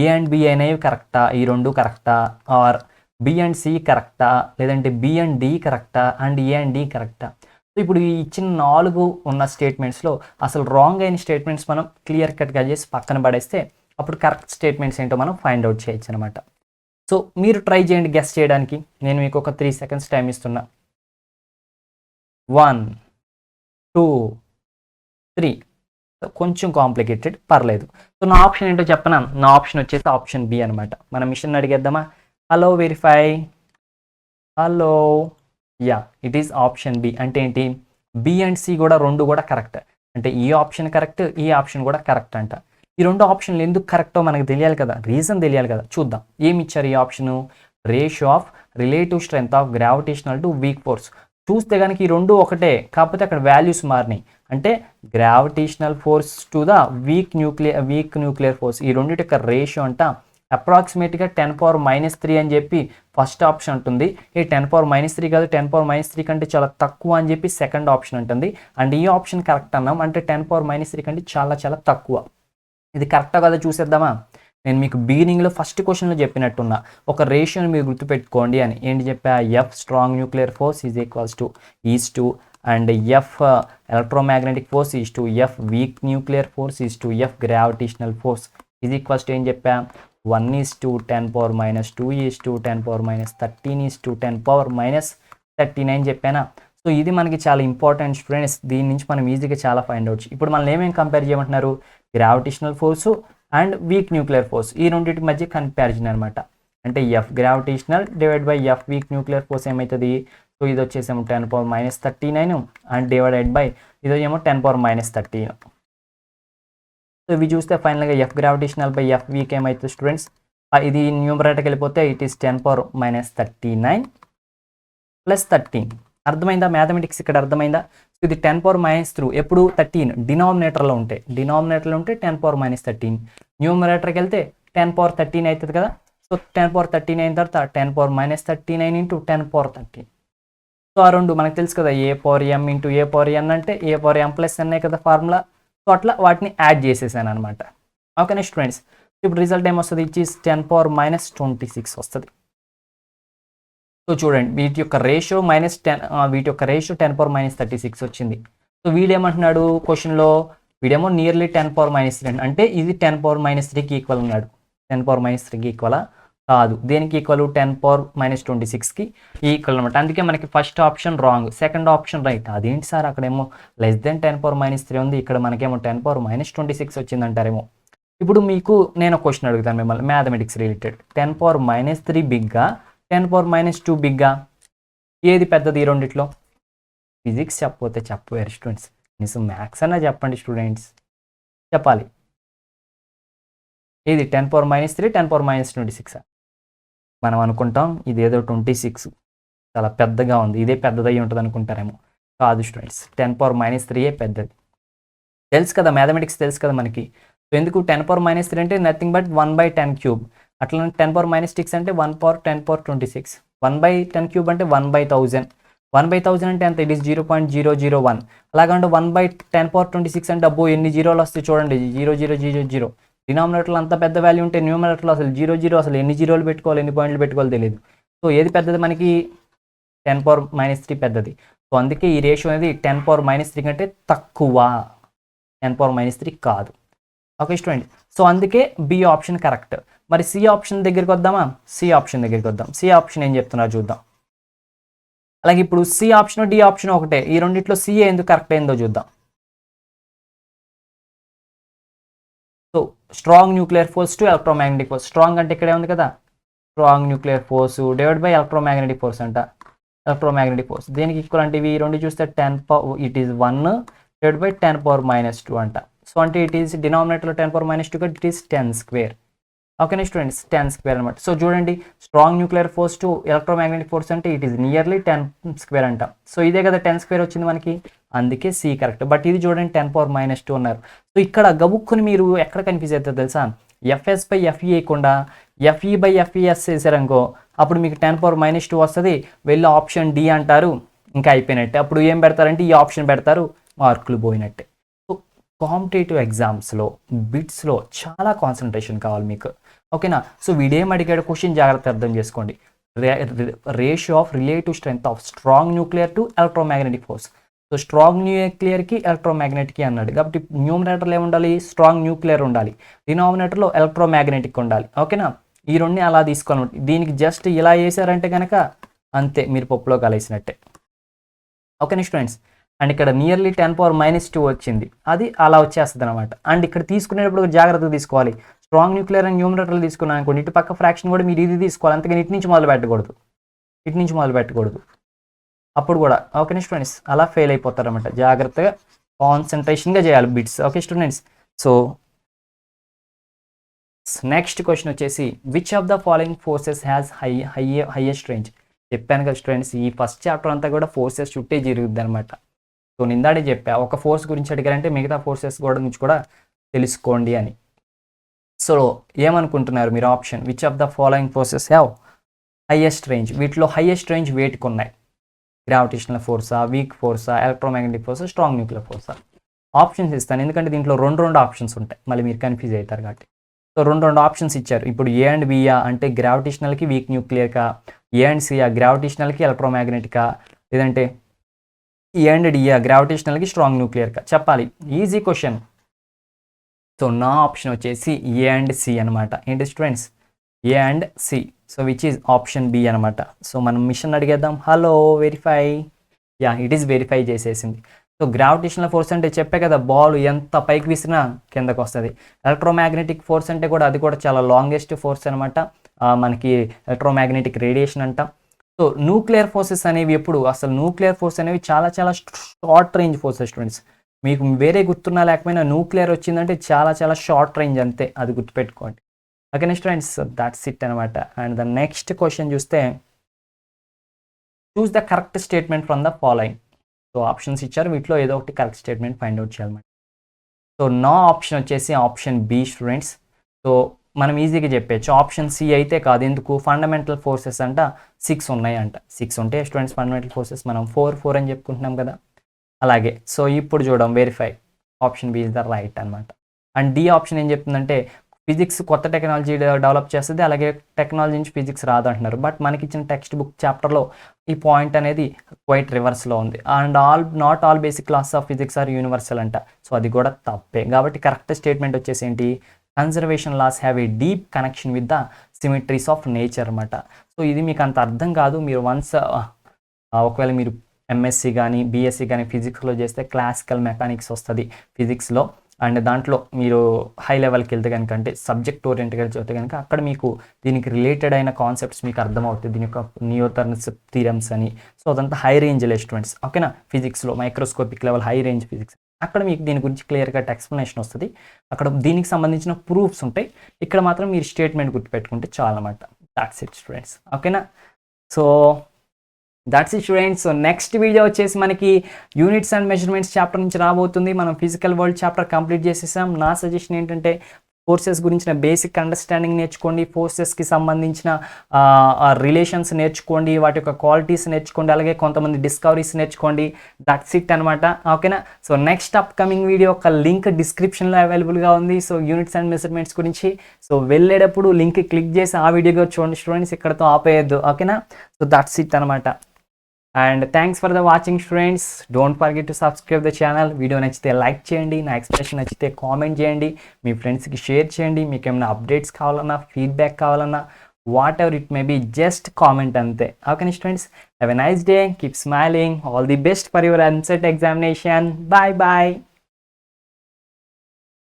ఏ అండ్ బి అనేవి కరెక్టా, ఈ రెండు కరెక్టా, ఆర్ బి అండ్ సి కరెక్టా, లేదంటే బి అండ్ డి కరెక్టా, అండ్ ఏ అండ్ డి కరెక్టా? సో ఇప్పుడు ఈ ఇచ్చిన 4 ఉన్న స్టేట్మెంట్స్లో అసలు రాంగ్ అయిన స్టేట్మెంట్స్ మనం క్లియర్ కట్గా చేసి పక్కన పడేస్తే అప్పుడు కరెక్ట్ స్టేట్మెంట్స్ ఏంటో మనం ఫైండ్ అవుట్ చేయొచ్చు అనమాట. సో మీరు ట్రై చేయండి గెస్ చేయడానికి. నేను మీకు ఒక 3 seconds టైం ఇస్తున్నా. 1 2 3. కొంచెం కాంప్లికేటెడ్, పర్లేదు. సో నా ఆప్షన్ ఏంటో చెప్పనా? నా ఆప్షన్ వచ్చేసి ఆప్షన్ బి అనమాట. మన మిషన్ అడిగేద్దామా? Hello verify, hello yeah, it is option B. అంటే ఏంటి, బి అండ్ సి కూడా రెండు కూడా కరెక్ట్. అంటే ఈ ఆప్షన్ కరెక్ట్, ఈ ఆప్షన్ కూడా కరెక్ట్ అంట. ఈ రెండు ఆప్షన్లు ఎందుకు కరెక్టో మనకు తెలియాలి కదా, రీజన్ తెలియాలి కదా. చూద్దాం ఏమి ఇచ్చారు ఈ option. Ratio of relative strength of gravitational to weak force. చూస్తే కనుక ఈ రెండు ఒకటే, కాకపోతే అక్కడ వాల్యూస్ మారినాయి. అంటే gravitational force to the week nuclear force, ఈ రెండింటి యొక్క రేషియో అంట అప్రాక్సిమేట్గా 10⁻³ అని చెప్పి ఫస్ట్ ఆప్షన్ ఉంటుంది. ఈ 10⁻³ కాదు, 10⁻³ కంటే చాలా తక్కువ అని చెప్పి సెకండ్ ఆప్షన్ ఉంటుంది. అండ్ ఈ ఆప్షన్ కరెక్ట్ అన్నాం, అంటే 10⁻³ కంటే చాలా చాలా తక్కువ. ఇది కరెక్టా కదా చూసేద్దామా. నేను మీకు బిగినింగ్లో ఫస్ట్ క్వశ్చన్లో చెప్పినట్టున్నా, ఒక రేషియోని మీరు గుర్తుపెట్టుకోండి అని. ఏంటి చెప్పా, F strong nuclear force is equals to is to, and F electromagnetic force is to F week nuclear force is to F gravitational force is equals to ఏం చెప్పా, 1:10⁻², 2:10⁻13, 10⁻39 చెప్పానా. సో ఇది మనకి చాలా ఇంపార్టెంట్ స్టూడెంట్స్, దీని నుంచి మనం ఈజీగా చాలా ఫైండ్ అవుట్. ఇప్పుడు మనం ఏమేమి కంపేర్ చేయమంటున్నారు, gravitational force and weak nuclear force, ఈ రెండింటి మధ్య కంపారిజన్ అనమాట. అంటే F gravitational divide by F week nuclear force ఏమవుతుంది, సో ఇది వచ్చేసేమో 10⁻39 అండ్ డివైడెడ్ బై ఇది ఏమో 10⁻13. సో ఇవి చూస్తే ఫైనల్గా F gravitational by F week ఏమవుతుంది స్టూడెంట్స్, ఇది న్యూమరేటర్కి వెళ్ళిపోతే ఇట్ ఈస్ 10⁻39 ప్లస్ 13. అర్థమైందా మ్యాథమెటిక్స్ ఇక్కడ అర్థమైందా. సో ఇది 10⁻³ ఎప్పుడు 13 డినామినేటర్లో ఉంటే 10⁻13, న్యూమరేటర్కి వెళ్తే 10⁻13 అవుతుంది కదా. సో 10⁻13 అయిన తర్వాత 10⁻39 ఇంటూ 10⁻13. సో ఆ రెండు మనకు తెలుసు కదా, a⁻m ఇంటూ a⁻n అంటే a⁻m ప్లస్ n కదా ఫార్ములా. సో అట్లా వాటిని యాడ్ చేసేసాను అనమాట. ఓకేనా స్టూడెంట్స్. ఇప్పుడు రిజల్ట్ ఏమొస్తుంది, ఇచ్చి 10⁻26 వస్తుంది. సో చూడండి వీటి యొక్క రేషియో వీటి యొక్క రేషియో 10⁻36 వచ్చింది. సో వీడేమంటున్నాడు క్వశ్చన్లో, వీడేమో నియర్లీ 10⁻³ అంటే ఇది 10⁻³ ఈక్వల్ ఉన్నాడు. 10⁻³ ఈక్వలా కాదు, దేనికి ఈక్వల్, 10⁻26కి ఈక్వల్ అనమాట. అందుకే మనకి first option wrong, second option right. అదేంటి సార్ అక్కడేమో లెస్ దెన్ 10⁻³ ఉంది, ఇక్కడ మనకేమో 10⁻26 వచ్చిందంటారేమో. ఇప్పుడు మీకు నేను ఒక క్వశ్చన్ అడుగుతాను మిమ్మల్ని, మ్యాథమెటిక్స్ రిలేటెడ్. 10⁻³ బిగ్గా, 10⁻² బిగ్గా, ఏది పెద్దది ఈ రెండిట్లో. ఫిజిక్స్ చెప్పకపోతే చెప్పవేరు స్టూడెంట్స్, కనీసం మ్యాథ్స్ అన్నా చెప్పండి స్టూడెంట్స్, చెప్పాలి. ఇది 10⁻³ 10⁻26. మనం అనుకుంటాం ఇదేదో 26 చాలా పెద్దగా ఉంది, ఇదే పెద్దదయ్యి ఉంటుంది అనుకుంటారేమో. కాదు స్టూడెంట్స్, 10⁻³ పెద్దది. తెలుసు కదా మ్యాథమెటిక్స్ తెలుసు కదా మనకి. సో ఎందుకు 10⁻³ అంటే నథింగ్ బట్ 1/10³ అట్లా. 10⁻6 అంటే 1/10⁻26, 1/10³ అంటే 1/1000, 1/1000 అంటే ఎంత, ఇట్ ఈస్ 0.001. అలాగంటే 1/10⁻26 అంటే అబ్బో ఎన్ని జీరోలు వస్తాయి చూడండి, 0000. డినామినేటర్లో అంత పెద్ద వాల్యూ ఉంటే న్యూమరేటర్లో అసలు 00 అసలు ఎన్ని జీరోలు పెట్టుకోవాలి, ఎన్ని పాయింట్లు పెట్టుకోవాలి తెలియదు. సో ఏది పెద్దది మనకి, 10⁻³ పెద్దది. సో అందుకే ఈ రేషియో అనేది 10⁻³ కంటే తక్కువ, 10⁻³ కాదు. Okay student. సో అందుకే బి ఆప్షన్ కరెక్ట్. మరి సి ఆప్షన్ దగ్గరికి వద్దామా, సి ఆప్షన్ దగ్గరికి వద్దాం. సి ఆప్షన్ ఏం చెప్తున్నారు చూద్దాం. అలాగే ఇప్పుడు సి ఆప్షన్ డి ఆప్షన్ ఒకటే, ఈ రెండిట్లో సి ఎందుకు కరెక్ట్ అయిందో చూద్దాం. So strong nuclear force to electromagnetic force, strong అంటే ఇక్కడే ఉంది కదా, strong nuclear force divide by electromagnetic force అంట. ఎలక్ట్రోమాగ్నెటిక్ ఫోర్స్ దేనికి ఈక్వల్ అంటే ఇవి రెండు చూస్తే ఇట్ ఈస్ 1 డివైడ్ బై 10⁻² అంట. సో అంటే ఇట్ ఈస్ డినామినేటర్లో 10⁻² ఇట్ ఈస్ 10². ఓకేనా స్టూడెంట్స్, 10² అనమాట. సో చూడండి strong nuclear force to electromagnetic force అంటే ఇట్ ఈస్ నియర్లీ 10² అంట. సో ఇదే కదా 10² వచ్చింది మనకి, అందుకే సి కరెక్ట్. బట్ ఇది చూడండి 10⁻² ఉన్నారు. సో ఇక్కడ గబుక్కుని మీరు ఎక్కడ కన్ఫ్యూజ్ అవుతారు తెలుసా, ఎఫ్ఎస్ బై ఎఫ్ఈ వేయకుండా ఎఫ్ఈ బై ఎఫ్ఈఎస్ చేశారనుకో, అప్పుడు మీకు 10⁻² వస్తుంది, వెళ్ళి ఆప్షన్ డి అంటారు, ఇంకా అయిపోయినట్టే. అప్పుడు ఏం పెడతారంటే ఈ ఆప్షన్ పెడతారు, మార్కులు పోయినట్టే. సో కాంపిటేటివ్ ఎగ్జామ్స్లో బిట్స్లో చాలా కాన్సన్ట్రేషన్ కావాలి మీకు. ఓకేనా. సో వీడేం అడిగాడు క్వశ్చన్ జాగ్రత్త అర్థం చేసుకోండి. Ratio of relative strength of strong nuclear to electromagnetic force. So strong న్యూక్లియర్కి ఎలక్ట్రోమాగ్నెటిక్కి అన్నాడు కాబట్టి న్యూమరేటర్లో ఏముండాలి, స్ట్రాంగ్ న్యూక్లియర్ ఉండాలి, డినామినేటర్లో ఎలక్ట్రోమాగ్నెటిక్ ఉండాలి. ఓకేనా. ఈ రెండుని అలా తీసుకోవాలి. దీనికి జస్ట్ ఇలా వేసారంటే కనుక అంతే, మీరు పప్పులో కలిసినట్టే. ఓకేనా స్టూడెంట్స్. అండ్ ఇక్కడ నియర్లీ 10⁻² వచ్చింది, అది అలా వచ్చేస్తుంది అనమాట. అండ్ ఇక్కడ తీసుకునేటప్పుడు జాగ్రత్తగా తీసుకోవాలి. స్ట్రాంగ్ న్యూక్లియర్ అండ్ న్యూమరేటర్లు తీసుకున్నాను అనుకోండి, ఇటు పక్క ఫ్రాక్షన్ కూడా మీరు ఇది తీసుకోవాలి, అంతకని ఇటు నుంచి మొదలు పెట్టకూడదు. అప్పుడు కూడా ఓకే స్టూడెంట్స్ అలా ఫెయిల్ అయిపోతారన్నమాట. జాగ్రత్తగా కాన్సన్ట్రేషన్గా చేయాలి bits. Okay students. So next question వచ్చేసి which of the following forces has highest range. చెప్పాను కదా స్టూడెంట్స్, ఈ ఫస్ట్ చాప్టర్ అంతా కూడా ఫోర్సెస్ చుట్టే జరుగుద్ది అనమాట. సో నిందాడే చెప్పా, ఒక ఫోర్స్ గురించి అడిగారంటే మిగతా ఫోర్సెస్ కూడా నుంచి కూడా తెలుసుకోండి అని. సో ఏమనుకుంటున్నారు మీరు? Option which of the following forces have highest range. వీటిలో హైయెస్ట్ రేంజ్ వేటికి ఉన్నాయి? గ్రావిటేషనల్ ఫోర్సా, వీక్ ఫోర్సా, ఎలక్ట్రోమాగ్నెటిక్ ఫోర్సా, స్ట్రాంగ్ న్యూక్లియర్ ఫోర్సా? ఆప్షన్స్ ఇస్తాను, ఎందుకంటే దీంట్లో రెండు ఆప్షన్స్ ఉంటాయి, మళ్ళీ మీరు కన్ఫ్యూజ్ అవుతారు కాబట్టి. సో రెండు ఆప్షన్స్ ఇచ్చారు. ఇప్పుడు ఏ అండ్ బియా అంటే గ్రావిటేషనల్కి వీక్ న్యూక్లియర్కా, ఏ అండ్ సియా గ్రావిటేషనల్కి ఎలక్ట్రోమాగ్నెటికా, లేదంటే ఏ అండ్ డియా గ్రావిటేషనల్కి స్ట్రాంగ్ న్యూక్లియర్కా? చెప్పాలి, ఈజీ క్వశ్చన్. సో నా ఆప్షన్ వచ్చేసి ఏ అండ్ సి అనమాట. ఏంటి students? A and C. So which is option B అనమాట. సో మనం మిషన్ అడిగేద్దాం. Hello verify. Yeah, it is verify చేసేసింది. సో గ్రావిటేషనల్ ఫోర్స్ అంటే చెప్పే కదా, బాల్ ఎంత పైకి విసిరినా కిందకు వస్తుంది. ఎలక్ట్రోమాగ్నెటిక్ ఫోర్స్ అంటే కూడా అది కూడా చాలా లాంగెస్ట్ ఫోర్స్ అనమాట. మనకి ఎలక్ట్రోమాగ్నెటిక్ రేడియేషన్ అంట. సో న్యూక్లియర్ ఫోర్సెస్ అనేవి ఎప్పుడు అసలు న్యూక్లియర్ ఫోర్స్ అనేవి చాలా చాలా షార్ట్ రేంజ్ ఫోర్సెస్ స్టూడెంట్స్. మీకు వేరే గుర్తున్నా లేకపోయినా న్యూక్లియర్ వచ్చిందంటే చాలా చాలా షార్ట్ రేంజ్ అంతే, అది గుర్తుపెట్టుకోండి. ఓకే స్టూడెంట్స్, దట్స్ ఇట్ అనమాట. అండ్ ద నెక్స్ట్ క్వశ్చన్ చూస్తే choose the correct statement from the following. So options ఇచ్చారు, వీటిలో ఏదో ఒకటి కరెక్ట్ స్టేట్మెంట్ ఫైండ్ అవుట్ చేయాలన్నమాట. సో నా ఆప్షన్ వచ్చేసి ఆప్షన్ బి స్టూడెంట్స్. సో మనం ఈజీగా చెప్పచ్చు, ఆప్షన్ సి అయితే కాదు. ఎందుకు? ఫండమెంటల్ ఫోర్సెస్ అంట 6 ఉన్నాయి అంట. 6 ఉంటే స్టూడెంట్స్ ఫండమెంటల్ ఫోర్సెస్ మనం 4 అని చెప్పుకుంటున్నాం కదా, అలాగే. సో ఇప్పుడు చూడడం verify, option B is the right అనమాట. అండ్ డి ఆప్షన్ ఏం చెప్తుందంటే ఫిజిక్స్ కొత్త టెక్నాలజీ డెవలప్ చేస్తుంది, అలాగే టెక్నాలజీ నుంచి ఫిజిక్స్ రాదు అంటున్నారు. బట్ మనకి ఇచ్చిన టెక్స్ట్ బుక్ చాప్టర్లో ఈ పాయింట్ అనేది క్వైట్ రివర్స్లో ఉంది. And not all basic class of physics are universal అంట. సో అది కూడా తప్పే. కాబట్టి కరెక్ట్ స్టేట్మెంట్ వచ్చేసి ఏంటి? Conservation laws have a deep connection with the symmetries of nature అనమాట. సో ఇది మీకు అంత అర్థం కాదు. మీరు వన్స్ ఒకవేళ మీరు ఎంఎస్సి కానీ బీఎస్సీ కానీ ఫిజిక్స్లో చేస్తే క్లాసికల్ మెకానిక్స్ వస్తుంది ఫిజిక్స్లో. అండ్ దాంట్లో మీరు హై లెవెల్కి వెళ్తే కనుక, అంటే సబ్జెక్ట్ ఓరియంటెడ్గా చదివితే కనుక అక్కడ మీకు దీనికి రిలేటెడ్ అయిన కాన్సెప్ట్స్ మీకు అర్థమవుతుంది. దీని యొక్క న్యూటన్స్ థీరమ్స్ అని. సో అదంతా హై రేంజ్ స్టూడెంట్స్, ఓకేనా? ఫిజిక్స్లో microscopic level high range physics, అక్కడ మీకు దీని గురించి క్లియర్ కట్ ఎక్స్ప్లెనేషన్ వస్తుంది. అక్కడ దీనికి సంబంధించిన ప్రూఫ్స్ ఉంటాయి. ఇక్కడ మాత్రం మీరు స్టేట్మెంట్ గుర్తుపెట్టుకుంటే చాలన్నమాట. దాట్స్ ఇట్ స్టూడెంట్స్, ఓకేనా? So that's it students. So next video వచ్చేసి మనకి యూనిట్స్ అండ్ మెజర్మెంట్స్ చాప్టర్ నుంచి రాబోతుంది. మనం ఫిజికల్ వరల్డ్ చాప్టర్ కంప్లీట్ చేసేసాం. నా సజెషన్ ఏంటంటే ఫోర్సెస్ గురించిన బేసిక్ అండర్స్టాండింగ్ నేర్చుకోండి, ఫోర్సెస్కి సంబంధించిన రిలేషన్స్ నేర్చుకోండి, వాటి యొక్క క్వాలిటీస్ నేర్చుకోండి, అలాగే కొంతమంది డిస్కవరీస్ నేర్చుకోండి. దట్స్ ఇట్ అనమాట, ఓకేనా? సో నెక్స్ట్ అప్కమింగ్ వీడియో ఒక లింక్ డిస్క్రిప్షన్లో అవైలబుల్గా ఉంది. సో యూనిట్స్ అండ్ మెజర్మెంట్స్ గురించి. సో వెళ్ళేటప్పుడు లింక్ క్లిక్ చేసి ఆ వీడియోగా చూడండి స్టూడెంట్స్, ఇక్కడతో ఆపేయద్దు, ఓకేనా? సో దట్స్ ఇట్ అనమాట. And thanks for the watching students. Don't forget to subscribe the channel. Video నచ్చితే లైక్ చేయండి, నా ఎక్స్ప్రెషన్ నచ్చితే కామెంట్ చేయండి, మీ ఫ్రెండ్స్కి షేర్ చేయండి. మీకు ఏమైనా అప్డేట్స్ కావాలన్నా, ఫీడ్బ్యాక్ కావాలన్నా, whatever it may be, just comment అంతే, okay students? Have a nice day, keep smiling, all the best for your EAMCET examination. Bye bye.